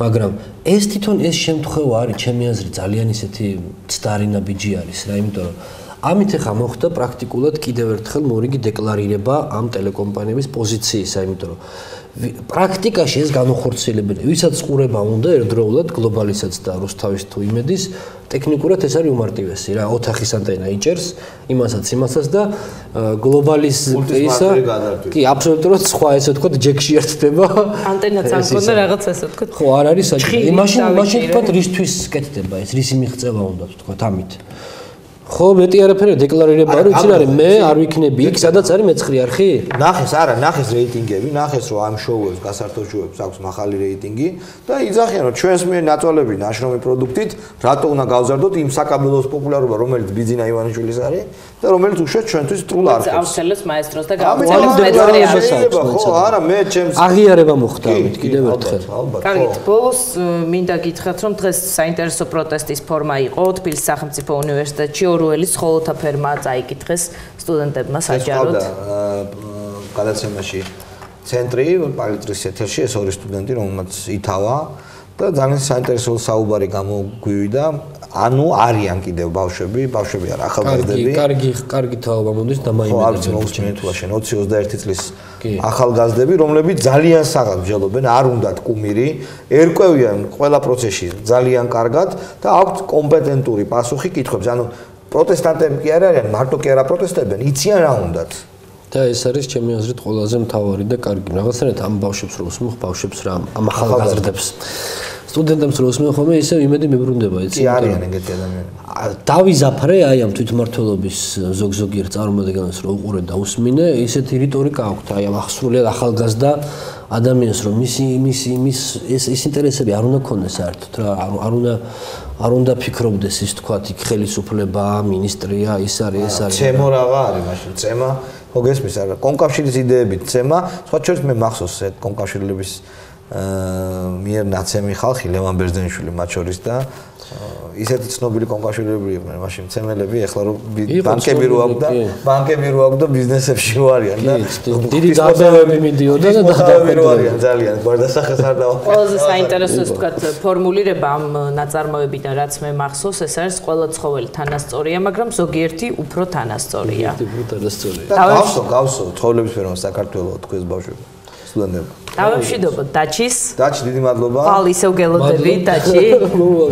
Speaker 3: მაგრამ ეს თვითონ ეს შემთხვევა არის, ჩემი აზრით, ძალიან ისეთი ცდარი ნაბიჯი არის რა, იმიტომ რომ ამით ახლა მოხდა პრაქტიკულად კიდევ ერთხელ მორიგი დეკლარირება ამ ტელეკომპანიების პოზიციისა, იმიტომ რომ პრაქტიკაში ეს განუხორციელებელია. ვისაც ყურება უნდა ერთდროულად გლობალისაც და რუსთავის თუ იმედის, ტექნიკურად ეს არის უმარტივესი რა, ოთახის ანტენა იჭერს, იმასაც და გლობალის ისა კი, აბსოლუტურად სხვა ესე ვთქვათ, ჯეკში ერთდება.
Speaker 1: ანტენაც არ მქონდა რაღაც ესე ვთქვათ.
Speaker 3: ხო, არ არის საჭირო. მაშინ თქვათ რისთვის კეთდება ეს, რისი მიღწევა უნდა ვთქვათ ამით. ხო, მეტი არაფერი დეკლარირება არის, იცი რა არის, მე არ ვიქნები იქ, სადაც არის მეცხრე არხი?
Speaker 2: ნახეს რეიტინგები, ნახეს რომ ამ შოუებს, გასართობ-შოუებს აქვს მაღალი რეიტინგი და იძახიან რომ ჩვენს მიერ ნაწოლები ნაშრომი პროდუქტით რატო უნდა გავზარდოთ იმ საკაბელოს პოპულარობა, რომელიც ბიძინა ივანიშვილის არის და რომელიც უშვებს ჩვენთვის სტრულ არხებს.
Speaker 1: აუცილებს მაესტროს და გაუცილებს მეცხრეებს.
Speaker 2: ხო, არა, მე ჩემს
Speaker 3: აღიარება მოხდა ამით კიდევ ერთხელ.
Speaker 1: კარგით, ბოლოს მინდა გითხრათ რომ დღეს საინტერესო პროტესტის ფორმა იყო თბილისის სახელმწიფო უნივერსიტეტში ორუელის სხოლოთა ფერმა წაიკითხეს სტუდენტებმა საჯაროდ.
Speaker 2: გადაცემაში ცენტრი პალიტრის ეთერში ეს ორი სტუდენტი რომელმაც ითავა და ძალიან საინტერესო საუბარი გამოგვივიდა. ანუ არიან კიდევ ბავშვები არა ახალგაზრდები.
Speaker 3: კარგი თაობა მომდის და მაიმედებს.
Speaker 2: ხო, არც მოგვწმინეთულა შენ 20-21 წლის ახალგაზრდები, რომლებიც ძალიან საღად მსჯელობენ, არ უნდათ კუმირი, ერკვევიან ყველა პროცესში ძალიან კარგად და აქვთ კომპეტენტური პასუხი კითხვებს. ანუ პროტესტანტები კი არ არიან, მარტო კი არა პროტესტებენ, იციან რა უნდათ.
Speaker 3: და ეს არის ჩემი აზრით ყველაზე მთავარი და კარგი. რაღაცნაირად ამ ბავშვებს რო усმენ, ბავშვებს რა ამ ახალგაზრდებს. სტუდენტებს რო усმენ ხოლმე, ისე იმედი მიბრუნდება, იცი?
Speaker 2: კი არიან ეგეთი ადამიანები.
Speaker 3: დავიზაფრე აი ამ თვითმმართველობის ზოგ-ზოგიერთ წარმომადგენლებს რო უყურე და усმინე, ისეთი რიტორიკა აქვთ აი ამ ახსრულად ახალგაზრდა ადამიანს რომ მის ეს ინტერესები არ უნდა ქონდეს საერთოდ რა, არ უნდა ფიქრობდეს ის თქვათ იქ ხელისუფლება, მინისტრია, ის არის ეს არის.
Speaker 2: ცემო რაღა არის მაშინ, ცემა ხო გესმის არა, კონკავშირის იდეებით ცემა, სხვა შორის მე მახსოვს ეს კონკავშირლების მიერ ნაცემი ხალხი ლევან ბერძენიშვილი მათ შორის და ისეთი ცნობილი კონკავშირლები იყვნენ მაშინ ცემელები, ეხლა რომ ბანკები რო აქვს და ბიზნესებში რო არიან და
Speaker 3: დიდი დაბავები მიდიოდა და
Speaker 2: დაბავები რო არიან ძალიან გვარდასახეს არ დავა.
Speaker 1: ყველაზე საინტერესო ვთქვათ ფორმულირება ამ ნაწარმოებიდან რაც მე მახსოვს, ეს არის ყველა ცხოველი თანასწორია, მაგრამ ზოგიერთი უფრო თანასწორია.
Speaker 2: გავსო ცხოველების ფერმა საქართველოს თქვენს ბავშვები სტუდენტები.
Speaker 1: დავემშვიდობოთ დაჩის.
Speaker 2: დაჩი, დიდი მადლობა.
Speaker 1: ხვალ ისევ გელოდები დაჩი.
Speaker 3: მოვალ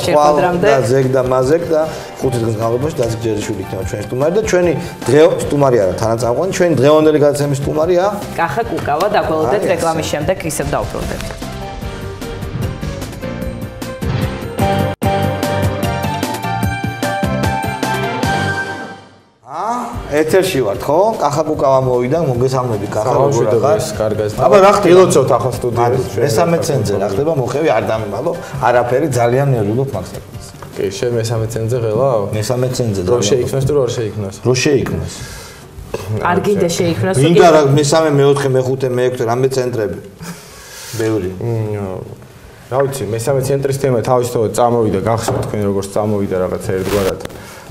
Speaker 3: შეხვედრამდე.
Speaker 1: და
Speaker 2: ზეგ და მაზეგ და 5 დღის განმავლობაში დაზიგ ჯერიშვილი იქნება ჩვენი სტუმარი და ჩვენი სტუმარი არა თანაწამყვანი, ჩვენი დღევანდელი გადაცემის სტუმარია
Speaker 1: კახა კუკავა. დაგველოდეთ რეკლამის შემდეგ ისევ დავუბრუნდებით.
Speaker 2: ეთერში ვართ, ხო? კახაკუკავა მოვიდა, მოგესალმები კახა როგორ ახარ?
Speaker 4: კარგად.
Speaker 2: აბა რა ხდება?
Speaker 4: ილოცავთ ახლა სტუდიაში.
Speaker 2: მესამე წენზე რა ხდება? მოხევი არ დამიმალო, არაფერი ძალიან ნერვიულობ მაგას.
Speaker 4: კი, შენ მესამე წენზე ღელავ?
Speaker 2: მესამე წენზე
Speaker 4: რო შეიქმნას თუ რო შეიქმნას?
Speaker 2: რო შეიქმნას.
Speaker 1: არ გინდა შეიქმნას?
Speaker 2: გინდა რა მესამე, მეოთხე, მეხუთე, მეექვთე რამე ცენტრები. ბევრი.
Speaker 4: რა ვიცი, მესამე ცენტრის თემა თავისთავად წამოვიდა, გახსოვთ თქვენ როგორც წამოვიდა რაღაცა ერთგვარად.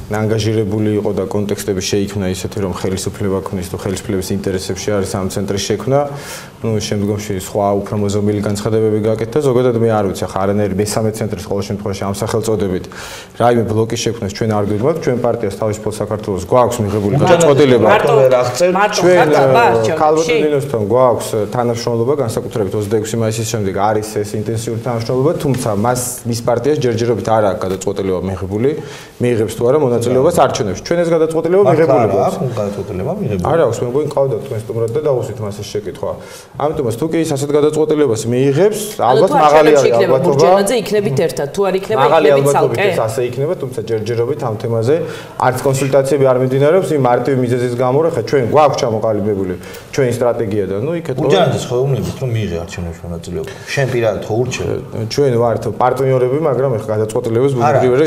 Speaker 4: ანგაჟირებული იყო და კონტექსტები შეიქმნა ისეთი რომ ხელისუფლება ქნის თუ ხელისუფლების ინტერესებში არის ამ ცენტრის შექმნა. ნუ შემდგომში სხვა უფრო მოზომილი განცხადებები გაკეთდა. ზოგადად მე არ ვიცი, ახლა არანაირი მესამე ცენტრის ყოველ შემთხვევაში ამ სახელწოდებით რაიმე ბლოკის შექმნას ჩვენ არ გვიგმოთ. ჩვენ პარტიას თავისუფალ საქართველოს გვაქვს მიღებული გადაწყვეტილება. ჩვენ ქალბატონინოსთან გვაქვს თანამშრომლობა განსაკუთრებით 26 მაისის შემდეგ არის ეს ინტენსიური თანამშრომლობა, თუმცა მის პარტიას ჯერჯერობით არ აქვს გადაწყვეტილება მიღებული. მიიღებს თუ არა მონაწილეობას არჩევნებში. ჩვენ ეს გადაწყვეტილება მიღებული გვაქვს.
Speaker 2: აქვს გადაწყვეტილება მიღებული.
Speaker 4: არ აქვს, მე მგონი ყავდა თქვენ სტუმრად და დავუსვით მას ეს შეკითხვა. ამიტომაც თუ კი ის ასეთ გადაწყვეტილებას მიიღებს, ალბათ მაღალი არის ალბათობა.
Speaker 1: ბურჯანაძე იქნებით ერთად, თუ არ იქნება იქნებით ცალკე.
Speaker 4: ეს ასე იქნება, თუმცა ჯერჯერობით ამ თემაზე არც კონსულტაციები არ მიმდინარეობს იმ მარტივი მიზეზის გამო, რა ხა ჩვენ გვაქვს ჩამოყალიბებული ჩვენი სტრატეგია და ნუ იქეთ
Speaker 2: ბურჯანაძეს ხო უნებით რომ მიიღე არჩევნებში მონაწილეობა. შენ პირადად ხო ურჩევ?
Speaker 4: ჩვენ ვართ პარტნიორები, მაგრამ ეხლა გადაწყვეტილებას ბუნებრივია
Speaker 2: რა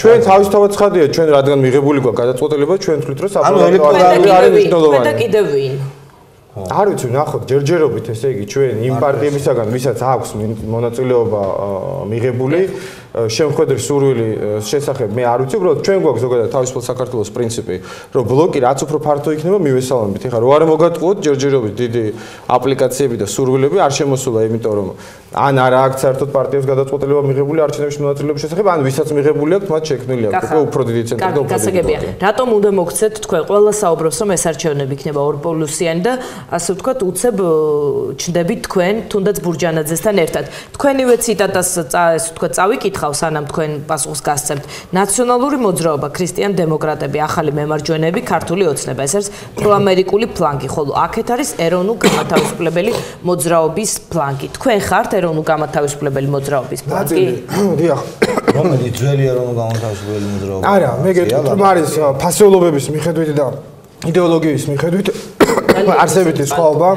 Speaker 4: ჩვენ თავისთავად ცხადია, ჩვენ რადგან მიღებული გვაქვს გადაწყვეტილება, ჩვენ თვლით რომ საპროტესტო არის მნიშვნელოვანი.
Speaker 1: და კიდევ ვინ?
Speaker 4: არ ვიცი, ნახოთ, ჯერჯერობით ესე იგი ჩვენ იმ პარტიებისაგან, ვისაც აქვს მონაწილეობა მიღებული, შემხედრის სურვილი შესახებ მე არ ვიცი, უბრალოდ ჩვენ გვაქვს ზოგადად თავისუფალ საქართველოს პრინციპი, რომ ბლოკი რაც უფრო ფართო იქნება, მივესალმებით. ეხლა რო არ მოგატყუოთ ჯერჯერობით დიდი აპლიკაციები და სურვილები არ შემოსულა, იმიტომ რომ ან არა აქვს საერთოდ პარტიებს გადაწყვეტილება მიღებული არჩევნებში მონაწილეობის შესახებ, ან ვისაც მიღებული აქვს, მათ შექმნილი აქვს უკვე უფრო დიდი ცენტრი და უფრო დიდი ბლოკი.
Speaker 1: რატომ უნდა მოგცეთ თქვენ ყველა საუბრობს რომ ეს არჩევნები იქნება ორპოლუსიანი და ასე ვთქვათ, უცებ ჩნდებით თქვენ თუნდაც ბურჯანაძესთან ერთად. თქვენივე ციტატას ასე ვთქვათ, წავიკითხავ, სანამ თქვენ პასუხს გასცემთ. ნაციონალური მოძრაობა, ქრისტიან დემოკრატები, ახალი მემარჯვენეები, ქართული ოცნება. ეს არის პროამერიკული ფლანგი, ხოლო აქეთ არის ეროვნულ-გამათავისუფლებელი მოძრაობის ფლანგი. თქვენ ხართ ეროვნულ-გამათავისუფლებელი მოძრაობის ფლანგი?
Speaker 4: დიახ.
Speaker 2: რომელი ძველი ეროვნულ-გამათავისუფლებელი მოძრაობა?
Speaker 4: არა, მე გეტყვით, რომ არის ფასეულობების მიხედვით და იდეოლოგიის მიხედვით არსებითი სხვაობა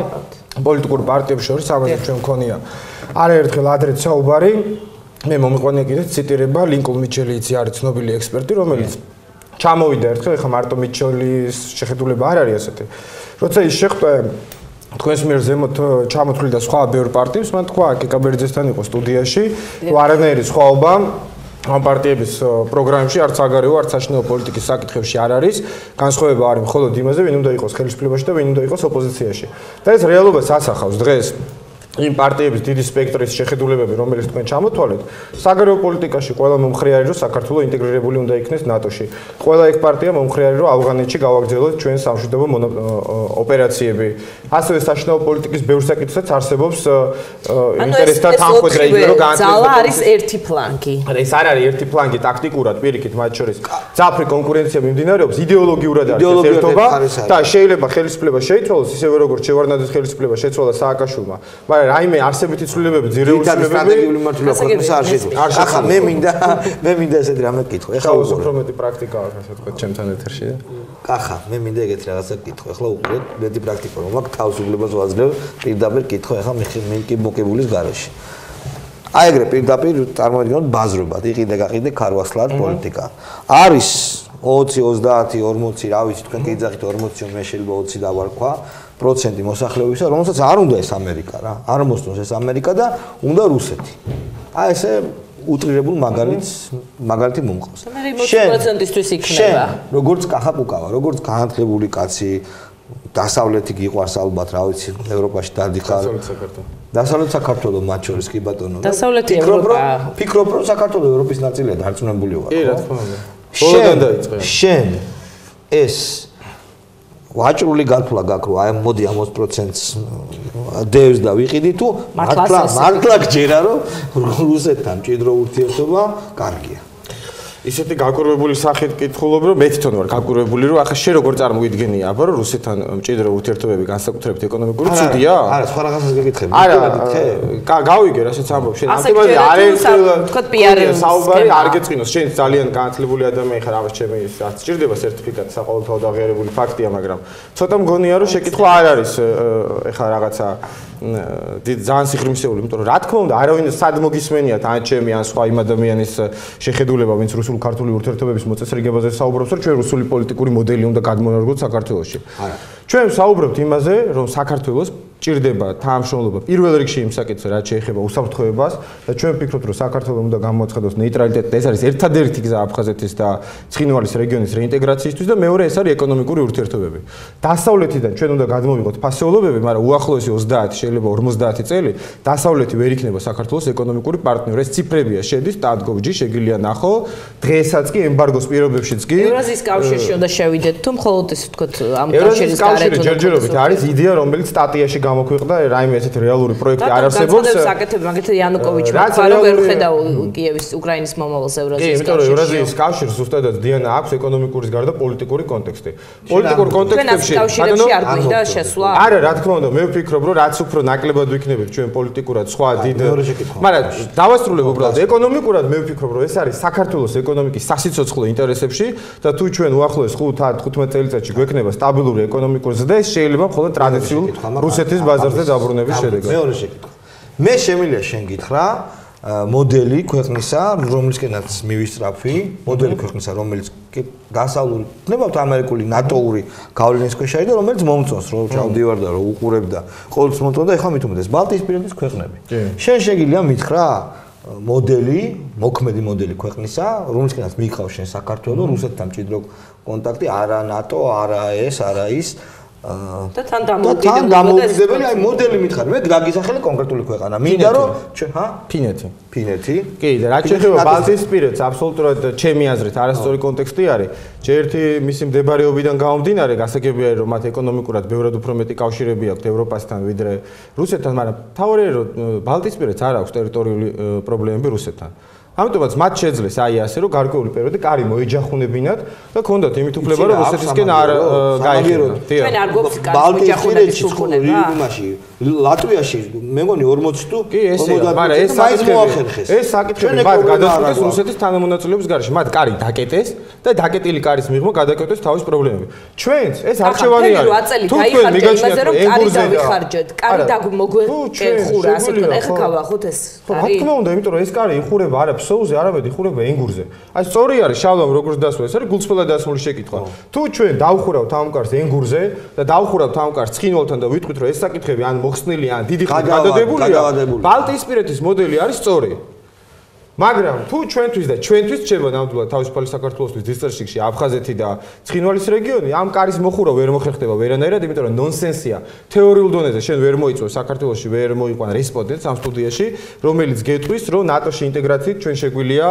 Speaker 4: პოლიტიკურ პარტიებს შორის, ამაზე ჩვენ მქონია არაერთხელ ადრეც საუბარი. მე მომიყვანია კიდე ციტირება ლინკოლ მიჩელი იცი არის ცნობილი ექსპერტი, რომელიც ჩამოვიდა ერთხელ, ეხლა მარტო მიჩელის შეხედულება არ არის ასეთი. როცა ის შეხვდა თქვენს მიერ ზემოთ ჩამოთვლიდა სხვა ბევრ პარტიებს, მან თქვა კიკაბერძესთან იყო სტუდიაში, რომ არანაირი სხვაობა ამ პარტიების პროგრამებში არც საგარეო, არც საშინაო პოლიტიკის საკითხებში არ არის. განსხვავება არის მხოლოდ იმაზე, ვინ უნდა იყოს ხელისუფლებაში და ვინ უნდა იყოს ოპოზიციაში. და ეს რეალობას ასახავს დღეს. იმ პარტიების დიდი სპექტრის შეხედულებები, რომელიც თქვენ ჩამოთვალეთ, საგარეო პოლიტიკაში ყველა მომხრე არის, რომ საქართველოს ინტეგრირებული უნდა იქნეს ნატოში. ყველა ეგ პარტია მომხრე არის, რომ ავღანეთში გავაგრძელოთ ჩვენ სამშვიდობო ოპერაციები. ასევე საშინაო პოლიტიკის ბევრ საკითხსაც არსებობს ინტერესთა თანხმდრა იგივე რომ
Speaker 1: ძალა არის ერთი ფლანგი.
Speaker 4: ეს არ არის ერთი ფლანგი ტაქტიკურად, პირიქით მათ შორის ძაფრი კონკურენცია მიმდინარეობს, იდეოლოგიურად არის ეს ერთობა და შეიძლება ხელისუფლება შეიცვალოს, ისევე როგორც შევარდნაძის ხელისუფლება შეცვალა სააკაშვილმა. რაიმე არსებითი ცვლილებები, ძირეული ცვლილებები
Speaker 2: სტრატეგიული მართლობა ქვეყნის არ შეძლო. ახლა მე მინდა ესეთი რამე კითხო.
Speaker 4: ეხლა უფრო მეტი პრაქტიკა აქვს, ასე ვთქვათ, ჩემთან ეთერში და.
Speaker 2: კახა, მე მინდა ეგეთი რაღაცა კითხო. ეხლა უყურეთ, მეტი პრაქტიკა რომ აქვს თავისუფლებას ვაძლევ, პირდაპირ კითხო, ეხლა მე კი მოკებულის გარეშე. აი ეგრე პირდაპირ წარმოვიდგინოთ ბაზრობად, იყიდე გაყიდე ქარვასლად პოლიტიკა. არის 20, 30, 40, რა ვიცი, თქვენ კი იძახით 40, მე შეიძლება 20 დავარქვა. პროცენტი მოსახლეობისა, რომელსაც არ უნდა ეს ამერიკა რა, არ მოსწონს ეს ამერიკა და უნდა რუსეთი. აი ესე უტრირებულ მაგალითი მომყავს.
Speaker 1: შენ 20%-ისთვის იქნება.
Speaker 2: როგორც კახაკუკავა, როგორც განათლებული კაცი, დასავლეთი გიყვარს ალბათ, რა ვიცი, ევროპაში დადიხარ. დასავლეთ საქართველოს მათ შორის კი ბატონო.
Speaker 1: დასავლეთი ევროპა.
Speaker 2: ფიქრობ რომ საქართველოს ევროპის ნაწილია, დარწმუნებული ვარ.
Speaker 4: კი, რა თქმა უნდა. ბოლოდან დაიწყე.
Speaker 2: შენ ეს ვაჭრული გათვლა გაქვს რომ აი მოდი 20%-ს დევს და ვიყიდი თუ მართლა გჯერა რომ რუსეთთან მჭიდრო ურთიერთობა კარგია.
Speaker 5: ისეთი გაკვირვებული სახით კითხულობ, რომ მე თვითონ ვარ გაკვირვებული, რომ ახლა შენ როგორ წარმოგიდგენია, აბა რომ რუსეთთან მჭიდრო ურთიერთობები განსაკუთრებით ეკონომიკური ცუდია?
Speaker 2: არა, სხვა რაღაცას გეკითხები.
Speaker 5: არა, გავიგე რასაც ამბობ. შენ ამიტომაზე არ ერთ საუბარი არ გეწყინოს. შენ ძალიან განათლებული ადამიანი ხარ, ამას ჩემი რაც სჭირდება სერტიფიკატი საყოველთაოდ აღიარებული ფაქტია, მაგრამ ცოტა მგონია რომ შეკითხვა არ არის ეხლა რაღაცა ძალიან სიღრმისეული, იმიტომ რომ რა თქმა უნდა, არავინ სად მოგისმენიათ ან ჩემი ან სხვა იმ ადამიანის შეხედულება, ვინც რუსულ-ქართული ურთიერთობების მოწესრიგებაზე საუბრობს, რომ ჩვენ რუსული პოლიტიკური მოდელი უნდა გადმოვარგოთ საქართველოში. ჩვენ საუბრობთ იმაზე, რომ საქართველოს ჭირდება თანამშრომლობა პირველ რიგში იმ საკითხზე, რაც შეეხება უსაფრთხოებას და ჩვენ ვფიქრობთ, რომ საქართველოს უნდა გამოაცხადოს ნეიტრალიტეტი. ეს არის ერთადერთი გზა აფხაზეთის და ცხინვალის რეგიონის რეინტეგრაციისთვის და მეორე ეს არის ეკონომიკური ურთიერთობები. დასავლეთიდან ჩვენ უნდა გადმოვიღოთ ფასეულობები, მაგრამ უახლოესი 30, შეიძლება 50 წელი დასავლეთი ვერ იქნება საქართველოს ეკონომიკური პარტნიორი. ეს ციფრებია, შედის სტატგოვჯი, შეგიძლია ნახო, დღესაც კი ემბარგოს პირობებშიც კი
Speaker 1: ევრაზიის კავშირში უნდა შევიდეთ, თუ მხოლოდ ეს ვთქვათ ამ კავშირის გარეთ
Speaker 5: ჯერჯერობით არის იდეა, რომელიც სტატიაში გამოქვეყნდა, რაიმე ესეთი რეალური პროექტი არ არსებობს.
Speaker 1: საკეთებ, მაგალითად იანუკოვიჩმა თქვა, რომ ვერ ხედავ კიევის უკრაინის მომავალს ევრაზიის კავშირში.
Speaker 5: იმიტომ რომ ევრაზიის კავშირს ზუსტადად დიანა აქვს ეკონომიკურის გარდა პოლიტიკური კონტექსტი. პოლიტიკურ კონტექსტებში
Speaker 1: კავშირებში არ გვინდა შესვლა?
Speaker 5: არა, რა თქმა უნდა, მე ვფიქრობ, რომ რაც უფრო ნაკლებად ვიქნებით ჩვენ პოლიტიკურად სხვა დიდ მაგრამ დავასრულებ უბრალოდ ეკონომიკურად მე ვფიქრობ, რომ ეს არის საქართველოს ეკონომიკის სასიცოცხლო ინტერესებში და თუ ჩვენ უახლოეს 5-15 წელიწადში გვექნება სტაბილური ეკონომიკური ზრდა, ეს შეიძლება მხოლოდ ტრადიციულ რუსეთის ბაზარზე დაბრუნების შედეგად.
Speaker 2: მეორე შეკითხვა. მე შემიძლია შენ გითხრა მოდელი ქვეყნისა, რომლისკენაც მივისწრაფი, მოდელი ქვეყნისა, რომელიც დასავლური, ნებავთ ამერიკული, ნატოური გავლენის ქვეშ არის და რომელიც მომწონს, რომ ჩავდივარ და რომ უყურებ და ყოველთვის მომწონს და ეხლა მით უმეტეს ბალტიისპირეთის ქვეყნები. შენ შეგიძლია მითხრა მოდელი, მოქმედი მოდელი ქვეყნისა, რომლისკენაც მიიღავს შენ საქართველოს, რუსეთთან მჭიდრო კონტაქტი, არა ნატო, არა ეს, არა ის
Speaker 1: და თან დამოუკიდებელი
Speaker 2: აი მოდელი მითხარ მე გაგისახელე კონკრეტული ქვეყანა მინდა რომ ფინეთი
Speaker 5: კი და რაც შეეხება ბალტიისპირეთს აბსოლუტურად ჩემი აზრით არასწორი კონტექსტი არის ჯერთი მისი მდებარეობიდან გამომდინარე გასაგებია რომ მათ ეკონომიკურად ბევრად უფრო მეტი კავშირები აქვთ ევროპასთან ვიდრე რუსეთთან მაგრამ თავი რომ ბალტიისპირეთს არ აქვს ტერიტორიული პრობლემები რუსეთთან ამიტომაც მათ შეძლეს აი ასე რომ გარკვეული პერიოდი კარი მოეჯახუნებინათ და ქონდათ იმით უფლება რომ რუსეთისკენ არ გაიხადოთ.
Speaker 1: ჩვენ არ გვაქვს კარი მოეჯახუნების უფლება.
Speaker 2: იმაში ლატვიაში მე მგონი 40 თუ
Speaker 5: 50 მაგრამ ეს საკითხები მათ გადაწყვეტეს რუსეთის თანამონაწილეობის გარეშე. მათ კარი დაკეტეს და დაკეტილი κάრის მიღმა გადაკეტეს თავის პრობლემები. ჩვენც ეს არჩევანი არის.
Speaker 1: თუ ჩვენ მიგაჩნიათ რომ კარი დავიხარჯოთ, კარი დაგვიმოგვეხურა ასე თქო, ეხა გავახოთ ეს
Speaker 5: კარი. რა თქმა უნდა, იმიტომ რომ ეს კარი იხურება არა ფსოუზე, არამედ იხურება ენგურზე. აი სწორი არის შალვამ როგორც დასვა, ეს არის გულწრფელად დასმული შეკითხვა. თუ ჩვენ დავხურავთ ამ კარს ენგურზე და დავხურავთ ამ კარს ცხინვალთან და ვიტყვით რომ ეს საკითხები ან მოხსნილი ან დიდი ხანი გადადებულია, ბალტიისპირეთის მოდელი არის სწორი. მაგრამ თუ ჩვენთვის და ჩვენთვის რჩება ნამდვილად თავისუფალი საქართველოსთვის დისტრიქტში აფხაზეთი და ცხინვალის რეგიონი ამ კარის მოხურვა ვერ მოხერხდება ვერანაირად, იმიტომ რომ ნონსენსია. თეორიულ დონეზე შენ ვერ მოიწვევ საქართველოში ვერ მოიყვან რესპონდენტს ამ სტუდიაში, რომელიც გეტყვის, რომ ნატოში ინტეგრაციით ჩვენ შეგვიძლია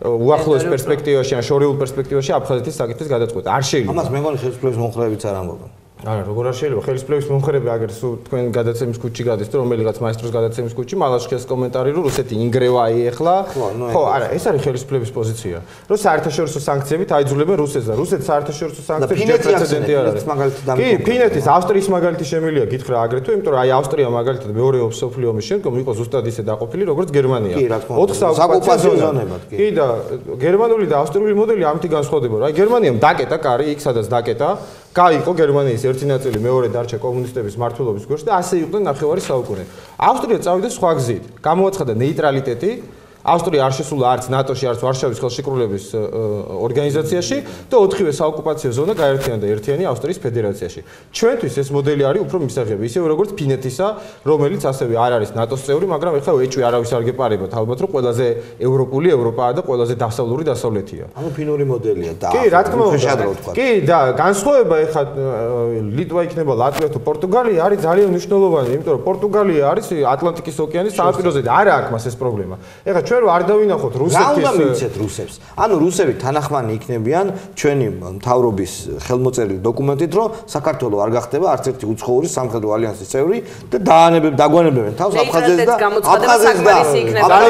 Speaker 5: უახლოეს პერსპექტივაში ან შორეულ პერსპექტივაში აფხაზეთის საკითხის გადაწყვეტა. არ შეიძლება.
Speaker 2: ამას მე მგონი ხელისუფლების მომხრეებიც არ ამბობენ.
Speaker 5: არა, როგორ არ შეიძლება ხელისუფლების მომხრეები აგერ თქვენ გადაცემის კუჩი გადის, რომ რომელიღაც მაესტროს გადაცემის კუჩი მალაშქეს კომენტარი რომ რუსეთი ინგრევაი ეხლა. ხო, არა, ეს არის ხელისუფლების პოზიცია. რომ საერთაშორისო სანქციებით აიძულებენ რუსეთს და რუსეთს საერთაშორისო სანქციები პრეცედენტი არ არის. კი, ფინეთის, ავსტრიის მაგალითი შემიძლია გითხრა აგრეთვე, იმიტომ რომ აი ავსტრია მაგალითად მეორე მსოფლიო ომის შემდგომ იყო ზუსტად ისე დაყოფილი, როგორც გერმანია. 4 საოკუპაციო ზონებად. კი და გერმანული და ავსტრიული მოდელი ამით განსხვავდება. აი გერმანიამ დაკეტა კარი, იქ სადაც დაკეტა გაიყო გერმანიის ერთი ნაწილი მეორე დარჩა კომუნისტების მმართველობის ქვეშ და ასე იყვნენ ნახევარი საუკუნე. ავსტრია წავიდა სხვა გზით. გამოაცხადა ნეიტრალიტეტი. ავსტრია არ შესულა არც ნატოში, არც ვარშავის ხელშეკრულების ორგანიზაციაში და 4-ვე საოკუპაციო ზონა გაერთიანდა ერთიანი ავსტრიის ფედერაციაში. ჩვენთვის ეს მოდელი არის უფრო მისაღები, ისევე როგორც ფინეთისა, რომელიც ასევე არ არის ნატოს წევრი, მაგრამ ეხლა ეჭვი არავის არ გეპარებათ, ალბათ რომ ყველაზე ევროპული ევროპაა და ყველაზე დასავლური დასავლეთია.
Speaker 2: ანუ ფინური მოდელია და
Speaker 5: კი, რა თქმა უნდა. კი, და განსხვავება ეხლა ლიტვა იქნება, ლატვია თუ პორტუგალია არის ძალიან მნიშვნელოვანი, იმიტომ რომ პორტუგალია არის ატლანტიკის ოკეანის სანაპიროზე და არა აქვს მას ეს პრობლემა. ეხლა ჩვენ არ დავინახოთ რუსეთის
Speaker 2: რა უნდა მივიცეთ რუსებს? ანუ რუსები თანახმანი იქნებიან ჩვენი მთავრობის ხელმოწერილი დოკუმენტით, რომ საქართველოს არ გახდება არც ერთი უცხოური სამხედრო ალიანსის წევრი და დაგვანებებენ თავს აფხაზეთს და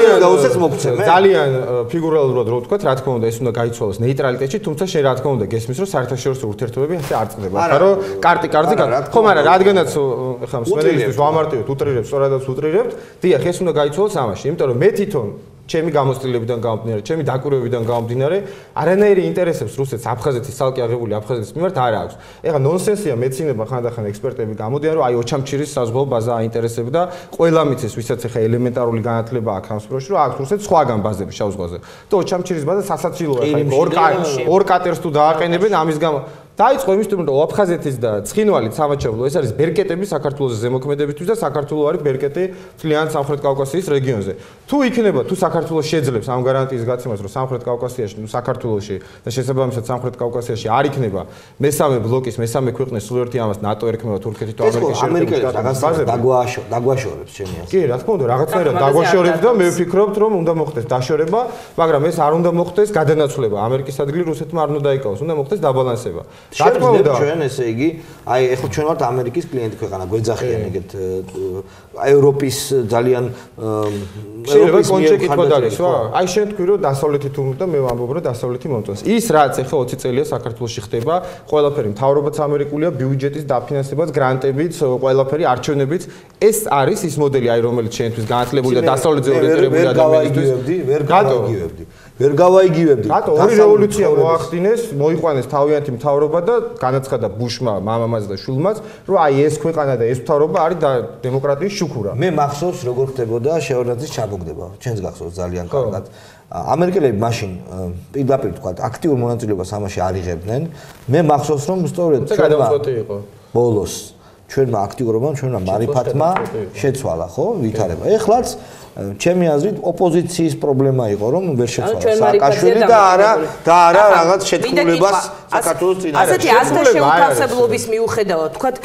Speaker 2: აფხაზეთს მოგცემ.
Speaker 5: ძალიან ფიგურალურად რო ვთქვათ, რა თქმა უნდა, ეს უნდა გაიცვალოს ნეიტრალიტეტში, თუმცა შენ რა თქმა უნდა გესმის, რომ საერთაშორისო ურთიერთობები ასე არ წყდება. ხარო კარტი ხო, მაგრამ რადგანაც ხა მსმენელისთვის ვამარტივებთ, უტრირებთ, სწორადაც უტრირებთ, დიახ, ეს უნდა გაიცვალოს ამაში, იმიტომ რომ მე თვითონ ჩემი გამოცდილებიდან გამომდინარე, ჩემი დაკვირვებიდან გამომდინარე, არანაირი ინტერესებს რუსეთს აფხაზეთის ცალკე აღებული აფხაზეთის მიმართ არ აქვს. ეხლა ნონსენსია მეცნიერება ხანდახან ექსპერტები გამოდიან, რომ აი ოჩამჩირის საზღვაო ბაზა აინტერესებდა, ყველა მიცეს, ვისაც ეხლა ელემენტარული განათლება აქვს ამ სფეროში, რომ აქვს რუსეთს სხვაგან ბაზები შავ ზღვაზე. და ოჩამჩირის ბაზა სასაცილოა, ეხლა ორ კატერს თუ დააყენებენ ამის გამო დაიწყო იმის თქმით, რომ აფხაზეთის და ცხინვალის სამაჩაბლო ეს არის ბერკეტები საქართველოს ზემოქმედებისთვის და საქართველოს არის ბერკეტი მთლიან სამხრეთ კავკასიის რეგიონზე. თუ იქნება, თუ საქართველოს შეძლებს ამ გარანტიის გაცემას, რომ სამხრეთ კავკასიაში, საქართველოში და შესაბამისად სამხრეთ კავკასიაში არ იქნება მესამე ბლოკის მესამე ქვეყნის სულ ერთი ამას ნატო ერქმევა თურქეთი თუ ამერიკის
Speaker 2: შეერთებული დაგვაშორებს ჩემი აზრით.
Speaker 5: კი, რა თქმა უნდა, რაღაცნაირად დაგვაშორებს და მე ვფიქრობ, რომ უნდა მოხდეს დაშორება, მაგრამ ეს არ უნდა მოხდეს გადანაცვლება. ამერიკის ადგილი რუსეთმა არ უნდა დაიკავოს, უნდა მოხდეს დაბალანსება.
Speaker 2: რა თქმა უნდა ჩვენ ესე იგი აი ეხლა ჩვენ ვართ ამერიკის კლიენტი ქვეყანა გვეძახიან ეგეთ ევროპის ძალიან
Speaker 5: შეიძლება კონჩეკი თქვა დაგესვა აი შენ თქვი რომ დასავლეთი თუ და მე ვამბობ რომ დასავლეთი მომწონს ის რაც ეხლა 20 წელია საქართველოში ხდება ყველაფერი მთავრობაც ამერიკულია ბიუჯეტის დაფინანსებაც გრანტებით ყველაფერი არჩევნებით ეს არის ის მოდელი აი რომელიც შენთვის განათლებული და დასავლეთზე ორიენტირებული ადამიანისთვის
Speaker 2: ვერ გავაიგივებდი.
Speaker 5: რატო ორი რევოლუცია მოახდინეს, მოიყვანეს თავიანთი მთავრობა და განაცხადა ბუშმა, მამამაც და შვილმაც, რომ აი ეს ქვეყანა და ეს მთავრობა არის დემოკრატიის შუქურა.
Speaker 2: მე მახსოვს როგორ ხდებოდა შეურაცხის ჩამოგდება. ჩვენს გახსოვს ძალიან კარგად. ამერიკელები მაშინ პირდაპირ თქვა აქტიურ მონაწილეობას ამაში არ იღებდნენ. მე მახსოვს რომ სწორედ
Speaker 5: გადამწყვეტი იყო.
Speaker 2: ბოლოს ჩვენმა აქტიურობამ, ჩვენმა მარიფათმა შეცვალა, ხო? ვითარება. ეხლაც ჩემი აზრით ოპოზიციის პრობლემა იყო რომ ვერ შეცვალა სააკაშვილი და არა რაღაც შეთქმულებას საქართველოს წინაშე.
Speaker 1: ასეთი ასთა შეუთავსებლობის მიუხედავად, თქვათ,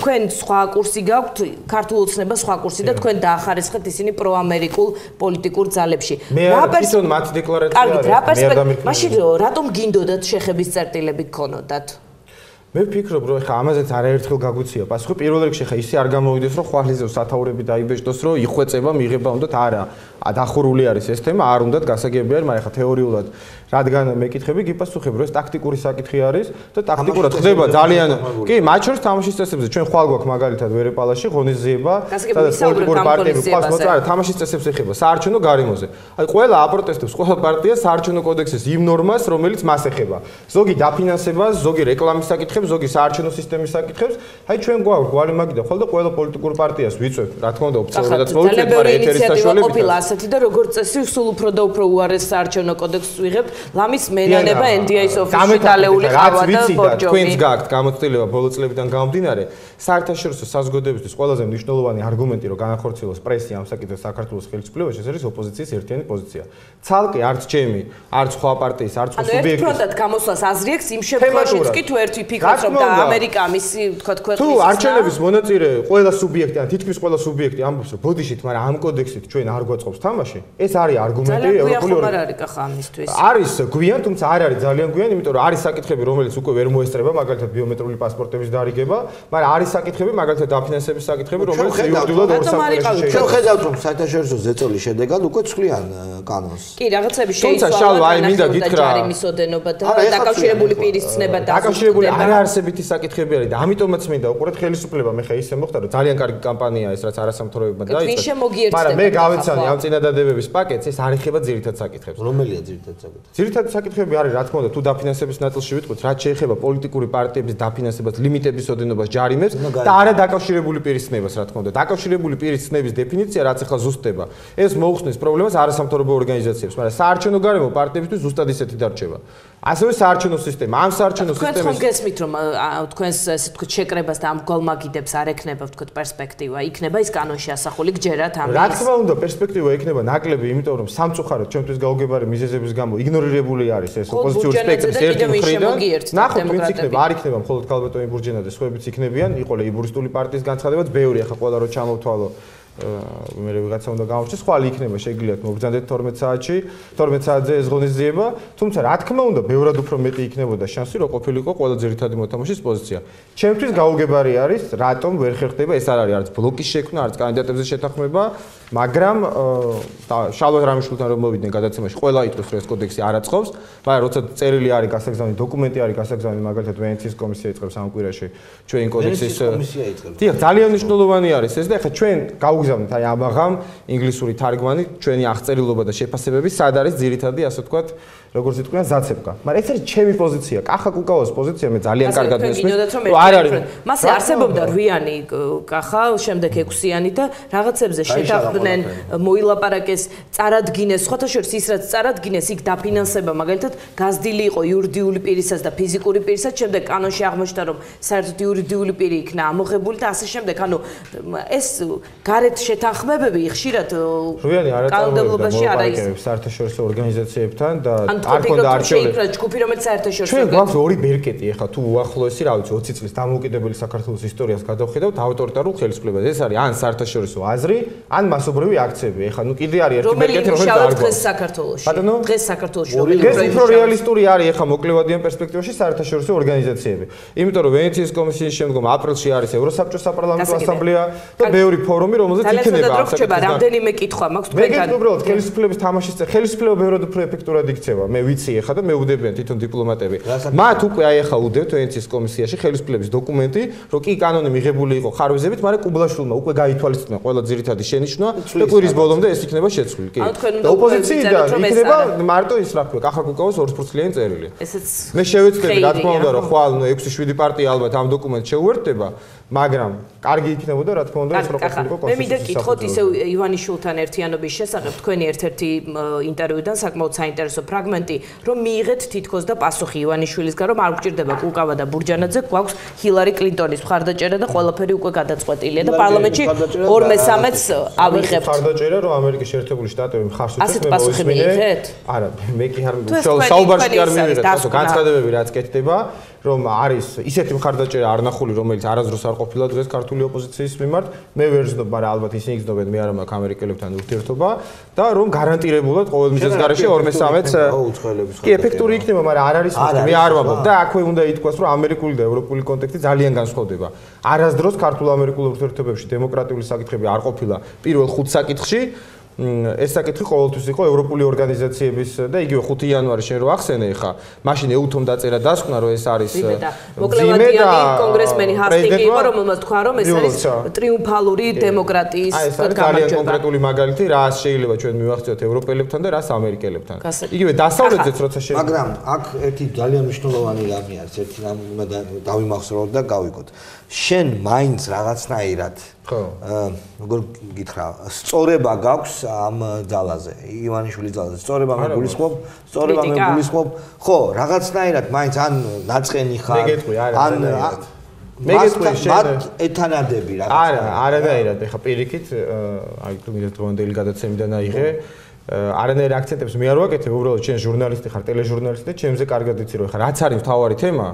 Speaker 1: თქვენ სხვა კურსი გაქვთ, ქართულ ოცნება სხვა კურსი და თქვენ დაახარისხეთ ისინი პროამერიკულ პოლიტიკურ ძალებში.
Speaker 5: რა პერსონ მათ დეკლარაცია
Speaker 1: არის? მაშინ რატომ გინდოდათ შეხების წერტილები გქონოდათ?
Speaker 5: მე ვფიქრობ, რომ ეხა ამაზეც არაერთხელ გაგვიცია პასუხი. პირველ რიგში ეხა ისე არ გამოვიდეს, რომ ხვალისეულ სათაურები დაიბეჭდოს, რომ იხვეწება, მიღება უნდათ არა. დახურული არის ეს თემა, არ უნდათ გასაგები არის, მაგრამ ეხა თეორიულად რადგან მეკითხები გიპასუხებ, რომ ეს ტაქტიკური საკითხი არის და ტაქტიკურად ხდება ძალიან. კი, მათ შორის თამაშის წესებზე ჩვენ ხვალ გვაქვს მაგალითად ვერეპალაში ღონისძიება, სადაც პოლიტიკური პარტიები ყავს მოწარე, თამაშის წესებს ეხება საარჩევნო გარემოზე. აი ყველა აპროტესტებს, ყველა პარტია საარჩევნო კოდექსის იმ ნორმას, რომელიც მას ეხება. ზოგი დაფინანსებას, ზოგი რეკლამის საკითხებს, ზოგი საარჩევნო სისტემის საკითხებს. აი ჩვენ გვაქვს გვარი მაგიდა ხოლმე და ყველა პოლიტიკურ პარტიას ვიწვევთ, რა თქმა უნდა, ოფიციალურადაც მოვიწვევთ, მაგრამ ეთერის საშუალებით.
Speaker 1: ყოფილა ასეთი და როგორც წესი სულ უფრო და უფრო უარეს საარჩევნო კოდექსს ვიღებთ. ლამის მენანება NDI-ის ოფისში დალეული ხავა და ბორჯომი.
Speaker 5: თქვენს გაქვთ გამოცდილება ბოლო წლებიდან გამომდინარე, საერთაშორისო საზოგადოებისთვის ყველაზე მნიშვნელოვანი არგუმენტი რომ განახორციელოს პრესია ამ საკითხზე საქართველოს ხელისუფლებაში, ეს არის ოპოზიციის ერთიანი პოზიცია. ცალკე არც ჩემი, არც სხვა პარტიის, არც სხვა სუბიექტის.
Speaker 1: ანუ ერთგვარად გამოსვლას აზრიებს იმ შემთხვევაშიც კი თუ ერთი ფიქრობს რომ და ამერიკა მისი თქვა ქვეყნის
Speaker 5: თუ არჩევნების მონაწილე ყველა სუბიექტი, ან თითქმის ყველა სუბიექტი ამბობს რომ ბოდიშით, მაგრამ ამ კოდექსით ჩვენ არ გვაწყობს თამაში, ეს არის არგუმენტი
Speaker 1: ევროპული არ არის კახა ამისთვის.
Speaker 5: არის გვიან, თუმცა არ არის ძალიან გვიან, იმიტომ რომ არის საკითხები, რომელიც უკვე ვერ მოესწრება, მაგალითად ბიომეტრიული პასპორტების დარიგება, მაგრამ არის საკითხები, მაგალითად დაფინანსების საკითხები, რომელიც იურიდიულად ორ სამყაროში
Speaker 2: ჩვენ ხედავთ, რომ საერთაშორისო ზეწოლის შედეგად უკვე ცვლიან კანონს.
Speaker 1: კი, რაღაცები შეიცვალა,
Speaker 5: აი მინდა გითხრა
Speaker 1: ჯარიმის ოდენობა და დაკავშირებული პირის ცნება და
Speaker 5: დაკავშირებული არაარსებითი საკითხები არის და ამიტომაც მინდა უყურეთ ხელისუფლება, მე ხა ისე მოხდა, რომ ძალიან კარგი კამპანია ეს რაც არასამთავროებმა დაიწყო. მაგრამ მე გავეცანი ამ წინადადებების პაკეტს, ეს არ ეხება ძირითად საკითხებს.
Speaker 2: რომელია ძირითად საკითხი?
Speaker 5: ძირითადი საკითხები არის, რა თქმა უნდა, თუ დაფინანსების ნაწილში ვიტყვით, რაც შეეხება პოლიტიკური პარტიების დაფინანსებას, ლიმიტების ოდენობას, ჯარიმებს და არა დაკავშირებული პირის ცნებას, რა თქმა უნდა. დაკავშირებული პირის ცნების დეფინიცია რაც ახლა ზუსტდება. ეს მოუხსნის პრობლემას არასამთავრობო ორგანიზაციებს, მაგრამ საარჩევნო გარემო პარტიებისთვის ზუსტად ისეთი დარჩება. ასევე საარჩევნო სისტემა, ამ საარჩევნო სისტემის
Speaker 1: თქვენ გესმით რომ თქვენს ესე თქვით შეკრებას და ამ გოლმაგიდებს არ ექნება თქვით პერსპექტივა, იქნება ის კანონში ასახული გჯერათ ამის.
Speaker 5: რა თქმა უნდა, პერსპექტივა იქნება ნაკლები, იმიტომ რომ სამწუხაროდ ჩვენთვის გაუგებარი მიზეზების გამო იგნორირებული არის ეს ოპოზიციური სპექტრის ერთი მხრიდან. ნახოთ, ვინც იქნება, არ იქნება მხოლოდ ქალბატონი ბურჯენა და სხვაებიც იქნებიან, იყო ლეიბორისტული პარტიის განცხადებაც, ბევრი ახლა ყველა რო ჩამოვთვალო მე ვიღაცა უნდა გამორჩეს, ხვალ იქნება შეგიძლიათ მოგბრძანდეთ 12 საათში, 12 საათზე ეს ღონისძიება, თუმცა რა თქმა უნდა, ბევრად უფრო მეტი იქნებოდა შანსი, რომ ყოფილიყო ყველა ძირითადი მოთამაშის პოზიცია. ჩემთვის გაუგებარი არის, რატომ ვერ ხერხდება, ეს არ არის არც ბლოკის შექმნა, არც კანდიდატებზე შეთანხმება, მაგრამ შალვა რამიშვილთან რომ მოვიდნენ გადაცემაში, ყველა იტყვის, რომ ეს კოდექსი არ აწყობს, მაგრამ როცა წერილი არის გასაგზავნილი, დოკუმენტი არის გასაგზავნილი, მაგალითად ვენეციის კომისია იწყებს ამ კვირაში ჩვენი კოდექსის დიახ, ძალიან მნიშვნელოვანი არის ეს და ეხლა ჩვენ გავგზავნით აი ამაღამ ინგლისური თარგმანი, ჩვენი აღწერილობა და შეფასებები, სად არის ძირითადი, ასე ვთქვათ, როგორც იტყვიან, ზაცებკა. მაგრამ ეს არის ჩემი პოზიცია, კახა კუკავას პოზიცია, მე ძალიან კარგად მესმის.
Speaker 1: არ არის. მასე არსებობდა 8-იანი კახა, შემდეგ 6-იანი და რაღაცებზე შეთანხმდნენ, მოილაპარაკეს, წარადგინეს, სხვათა შორის ის რაც წარადგინეს, იქ დაფინანსება, მაგალითად, გაზრდილი იყო იურიდიული პირისაც და ფიზიკური პირისაც, შემდეგ კანონში აღმოჩნდა, რომ საერთოდ იურიდიული პირი იქნა ამოღებული და ასე შემდეგ. ანუ ეს გარეთ შეთანხმებები ხშირად კანონმდებლობაში არ აიხსნება
Speaker 5: საერთაშორისო ორგანიზაციებთან და
Speaker 1: არ ქონდა არჩევნები. ჯგუფი რომელიც საერთაშორისო
Speaker 5: ჩვენ გვაქვს ორი ბერკეტი, ეხლა თუ უახლოესი, რა ვიცი, 20 წლის დამოუკიდებელი საქართველოს ისტორიას გადავხედავთ ავტორიტარულ ხელისუფლებას. ეს არის ან საერთაშორისო აზრი, ან მასობრივი აქციები. ეხლა ნუ კიდე არის ერთი ბერკეტი, რომელიც არ გვაქვს
Speaker 1: დღეს საქართველოში. დღეს საქართველოში
Speaker 5: ეს უფრო რეალისტური არის ეხლა მოკლევადიან პერსპექტივაში საერთაშორისო ორგანიზაციები. იმიტომ რომ ვენეციის კომისიის შემდგომ აპრილში არის ევროსაბჭოს საპარლამენტო ასამბლეა და ბევრი ფორუმი, რომელზეც იქნება
Speaker 1: აღსანიშნავი რამდენიმე კითხვა მაქვს
Speaker 5: თქვენგან. მე უბრალოდ ხელისუფლების თამაშის წე ხელისუფლება ბევრად უფრო ეფექტურად იქცევა. მე ვიცი ეხლა და მე უდებიან თვითონ დიპლომატები. მათ უკვე აი ეხლა უდევთ ვენეციის კომისიაში ხელისუფლების დოკუმენტი, რომ კი კანონი მიღებული იყო ხარვეზებით, მაგრამ კუბლაშვილმა უკვე გაითვალისწინა ყველა ძირითადი შენიშვნა და კვირის ბოლომდე ეს იქნება შეცვლილი. კი. და ოპოზიციიდან იქნება მარტო ის რა ქვია, კახა კუკავას ორსფურცლიანი წერილი. მე შევეცდები რა თქმა უნდა, რომ ხვალ 6-7 პარტია ალბათ ამ დოკუმენტს შეუერთდება, მაგრამ კარგი იქნებოდა რა თქმა უნდა ეს რო ყოფილიყო
Speaker 1: კონსტიტუციის. მე მინდა გითხოთ ისევ ივანიშვილთან ერთიანობის შესახებ, თქვენი ერთ-ერთი ინტერვიუდან საკმაოდ საინტერესო ფრაგმენტი, რომ მიიღეთ თითქოს და პასუხი ივანიშვილისგან, რომ არ გვჭირდება კუკავა და ბურჯანაძე, გვაქვს ჰილარი კლინტონის მხარდაჭერა და ყველაფერი უკვე გადაწყვეტილია და პარლამენტში 2/3-ს ავიღებთ.
Speaker 5: მხარდაჭერა, რომ ამერიკის შეერთებული შტატები მხარს უჭერს,
Speaker 1: ასეთ პასუხი მიიღეთ?
Speaker 5: არა, მე კი არ საუბარში კი არ მივიღეთ, ასე განცხადებები რაც კეთდება, რომ არის ისეთი მხარდაჭერა არნახული, რომელიც არასდროს არ ყოფილა დღეს ქართული ოპოზიციის მიმართ. მე ვერ ვზნობ, მაგრამ ალბათ ისინი გზნობენ, მე არ მაქვს ამერიკელებთან ურთიერთობა და რომ გარანტირებულად ყოველ მიზეზის გარეშე 2/3-ს კი ეფექტური იქნება, მაგრამ არ არის მე არ ვამბობ და აქვე უნდა ითქვას, რომ ამერიკული და ევროპული კონტექსტი ძალიან განსხვავდება. არასდროს ქართულ-ამერიკულ ურთიერთობებში დემოკრატიული საკითხები არ ყოფილა პირველ 5 საკითხში. ეს საკითხი ყოველთვის იყო ევროპული ორგანიზაციების და იგივე 5 იანვარი შენ რო ახსენე ხა, მაშინ ეუთომ დაწერა დასკვნა რომ ეს არის
Speaker 1: მოკლევადიანი კონგრესმენი ჰასტინგი იყო, რომელმაც თქვა რომ ეს არის ტრიუმფალური დემოკრატიის
Speaker 5: გამარჯვება. ძალიან კონკრეტული მაგალითი, რას შეიძლება ჩვენ მივახციოთ ევროპელებთან და რას ამერიკელებთან. იგივე დასავლეთზეც როცა შეიძლება.
Speaker 2: მაგრამ აქ ერთი ძალიან მნიშვნელოვანი რამე არის, ერთი რამ უნდა დავიმახსოვროთ და გავიგოთ. შენ მაინც რაღაცნაირად როგორ გითხრა, სწორება გაქვს ამ ძალაზე, ივანიშვილის ძალაზე. სწორება მე გულისხმობ, ხო, რაღაცნაირად მაინც ან ნაწყენი ხარ, ან მე გეტყვი შენ ეთანადები რაღაც.
Speaker 5: არანაირად, ეხა პირიქით, აი თუ მიდეთ დღევანდელი გადაცემიდან აიღე, არანაირ აქცენტებს მე არ ვაკეთებ, უბრალოდ შენ ჟურნალისტი ხარ, ტელეჟურნალისტი და ჩემზე კარგად იცი რომ ეხა რაც არის მთავარი თემა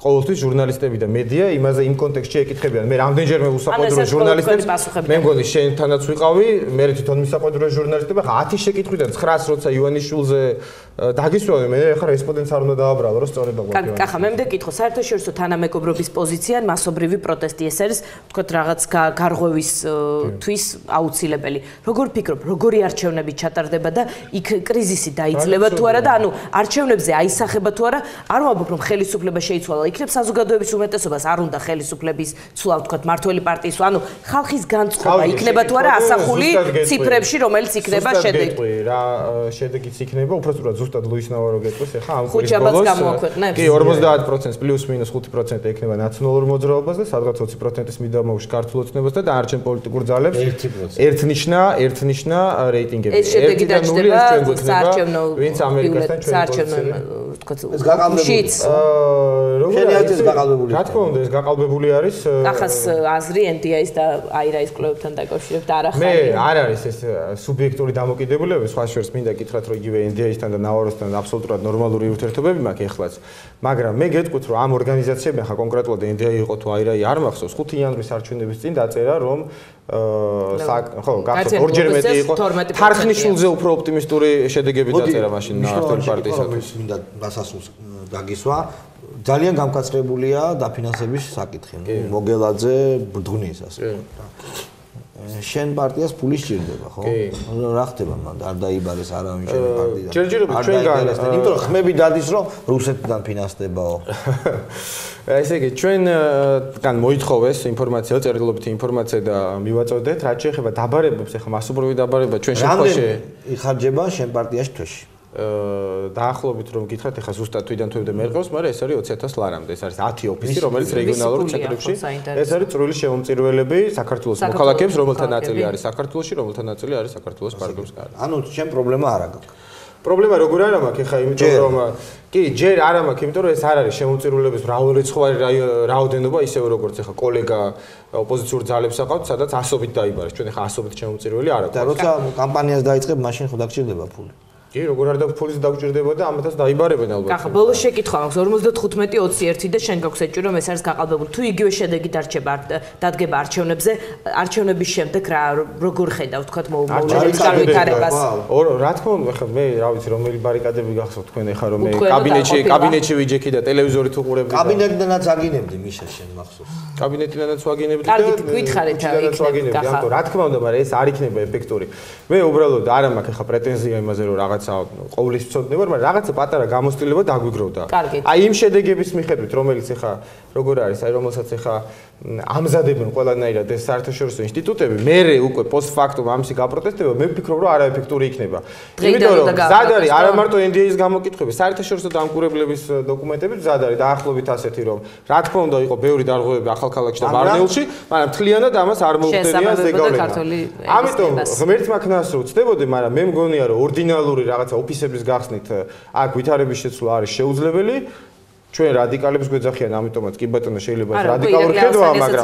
Speaker 5: ყოველთვის ჟურნალისტები და მედია იმაზე იმ კონტექსტში ეკითხებიან. მე რამდენჯერმე უსაყვედურე ჟურნალისტებს, მე მგონი შენთანაც ვიყავი, მე თვითონ მისაყვედურე ჟურნალისტები, ხა 10 შეკითხვიდან 9-ს როცა ივანიშვილზე დაგისვენე, მე ახლა რესპონდენტს არ უნდა დააბრალო, რომ სწორება გვაქვს.
Speaker 1: კახა, მე მგონი კითხო, საერთაშორისო თანამეგობრობის პოზიცია ან მასობრივი პროტესტი, ეს არის თქო რაღაც გარღვევის თვის აუცილებელი. როგორ ფიქრობ, როგორი არჩევნები ჩატარდება და იქ კრიზისი დაიძლება თუ არა და ანუ არჩევნებზე აისახება თუ არა, არ ვამბობ რომ ხელისუფლება შეიცვალა, იქნებ საზოგადოების უმეტესობას არ უნდა ხელისუფლების ცვლა, თქო მართველი პარტიის, ანუ ხალხის განწყობა იქნება თუ არა ასახული ციფრებში, რომელიც იქნება შედეგი.
Speaker 5: რა შედეგიც იქნება, უბრალოდ ზუსტად ლუის ნავარო გეტყვის, ახლა ამ
Speaker 1: კვირის ბოლოს
Speaker 5: კი 50% პლუს მინუს 5% იქნება ნაციონალურ მოძრაობას და სადღაც 20%-ის მიდამოებში ქართულ ოცნებას და დანარჩენ პოლიტიკურ ძალებს ერთნიშნა რეიტინგები.
Speaker 1: ეს შედეგი დაჭდება საარჩევნო
Speaker 5: ვინც ამერიკასთან ჩვენ
Speaker 1: საარჩევნო თქო
Speaker 2: ეს გაგამრებული. შენი აზრით გაყალბებული.
Speaker 5: რა თქმა უნდა, ეს გაყალბებული არის.
Speaker 1: ახას აზრი NDI-ის და აირაის კლუბთან დაკავშირებით არ ახალი.
Speaker 5: მე არ არის ეს სუბიექტური დამოკიდებულება, სხვა შორის მინდა გითხრათ, რომ იგივე NDI-სთან და ნავაროსთან აბსოლუტურად ნორმალური ურთიერთობები მაქვს ეხლაც. მაგრამ მე გეტყვით, რომ ამ ორგანიზაციებმა ხა კონკრეტულად NDI იყო თუ აირაი არ მახსოვს, 5 იანვრის არჩევნების წინ დაწერა, რომ ხო, გახსოვთ, ორჯერ მეტი იყო. თარხნიშვილზე უფრო ოპტიმისტური შედეგები დაწერა მაშინ ნავაროსის პარტიისათვის.
Speaker 2: მინდა დასასრულს გაგისვა. ძალიან გამკაცრებულია დაფინანსების საკითხი. მოგელაძე ბრდღნის ასე. შენ პარტიას ფული სჭირდება, ხო? რა ხდება მან? არ დაიბარეს არავინ შენ პარტიიდან.
Speaker 5: ჯერჯერობით ჩვენგან,
Speaker 2: იმიტომ რომ ხმები დადის, რომ რუსეთიდან ფინანსდებაო.
Speaker 5: ესე იგი, ჩვენგან მოითხოვეს ინფორმაცია, წერილობითი ინფორმაცია და მივაწოდეთ, რაც შეეხება დაბარებებს, ახლა მასობრივი დაბარება ჩვენ შემთხვევაში
Speaker 2: იხარჯება შენ პარტიაში თვეში.
Speaker 5: დაახლოებით რომ გითხრათ, ახლა ზუსტად თვიდან თვემდე მერყევს, მაგრამ ეს არის 20000 ლარამდე. ეს არის 10 ოფისი, რომელიც რეგიონალურ ცენტრებში. ეს არის წვრილი შემომწირველები საქართველოს მოქალაქეებს, რომელთა ნაწილი არის საქართველოში, რომელთა ნაწილი არის საქართველოს პარკების გარეთ.
Speaker 2: ანუ შენ პრობლემა არ აქვს.
Speaker 5: პრობლემა როგორ არ მაქვს, ახლა იმიტომ რომ კი, ჯერ არ მაქვს, იმიტომ რომ ეს არ არის შემომწირულების მრავალრიცხოვანი რაოდენობა, ისევე როგორც ახლა კოლეგა ოპოზიციურ ძალებს აყავთ, სადაც ასობით დაიბარეს. ჩვენ ახლა ასობით შემომწირველი არ აქვს.
Speaker 2: და როცა კამპანიას დაიწყებ, მაშინ ხო დაგჭირდება ფული.
Speaker 5: კი, როგორ არ დაგვ ფულის დაგჭირდება და ამათაც დაიბარებენ ალბათ.
Speaker 1: კახა, ბოლოს შეკითხვა მაქვს 55-21 და შენ გაქვს ეჭვი რომ ეს არის გაყალბებული. თუ იგივე შედეგი დარჩება დადგება არჩევნებზე, არჩევნების შემდეგ რა როგორ ხედავ თქვა მოულოდნელ განვითარებას?
Speaker 5: რა თქმა უნდა, ხა მე რა ვიცი, რომელი ბარიკადები გახსოვთ თქვენ ახლა რომ მე კაბინეტში ვიჯექი და ტელევიზორით უყურებდი.
Speaker 2: კაბინეტიდანაც აგინებდი მიშა შენ მახსოვს.
Speaker 5: კაბინეტიდანაც ვაგინებდი და
Speaker 1: კარგი, გითხარით
Speaker 5: რა რა თქმა უნდა, მაგრამ ეს არ იქნება ეფექტური. მე უბრალოდ არ მაქვს ახლა პრეტენზია იმაზე რომ რაღაცა ყოვლის მცოდნე ვარ, მაგრამ რაღაცა პატარა გამოცდილება დაგვიგროვდა. აი იმ შედეგების მიხედვით, რომელიც ახლა როგორ არის, აი რომელსაც ახლა ამზადებენ ყველანაირად ეს საერთაშორისო ინსტიტუტები, მე უკვე პოსტფაქტუმ ამისი გაპროტესტება, მე ვფიქრობ, რომ არაეფექტური იქნება. იმიტომ რომ ზად არის არა მარტო NDI-ის გამოკითხები, საერთაშორისო დამკვირვებლების დოკუმენტები ზად არის დაახლოებით ასეთი, რომ რა თქმა უნდა იყო ბევრი დარღვევები ახალქალაქში და ბარნეულში, მაგრამ მთლიანად ამას არ მოუხდენია ზეგავლენა. ამიტომ ღმერთმა ქნას რო ვწდებოდი, მაგრამ მე მგონია, რომ ორდინალური რაღაცა ოფისების გახსნით აქ ვითარების შეცვლა არის შეუძლებელი. ჩვენ რადიკალებს გვეძახიან, ამიტომაც კი ბატონო შეიძლება რადიკალური ხედვა, მაგრამ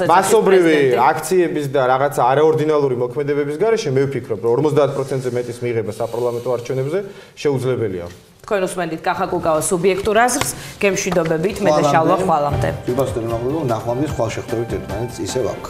Speaker 5: მასობრივი აქციების და რაღაცა არაორდინალური მოქმედებების გარეშე მე ვფიქრობ, რომ 50%-ზე მეტის მიღება საპარლამენტო არჩევნებზე შეუძლებელია.
Speaker 1: თქვენ უსმენთ კახა კუკავა სუბიექტურ აზრს, გემშვიდობებით, მე და შალვა ხვალამდე.
Speaker 2: ვიბასდენ ნახულო, ნახვამდის ხვალ შეხვდებით ერთმანეთს ისევ აქ.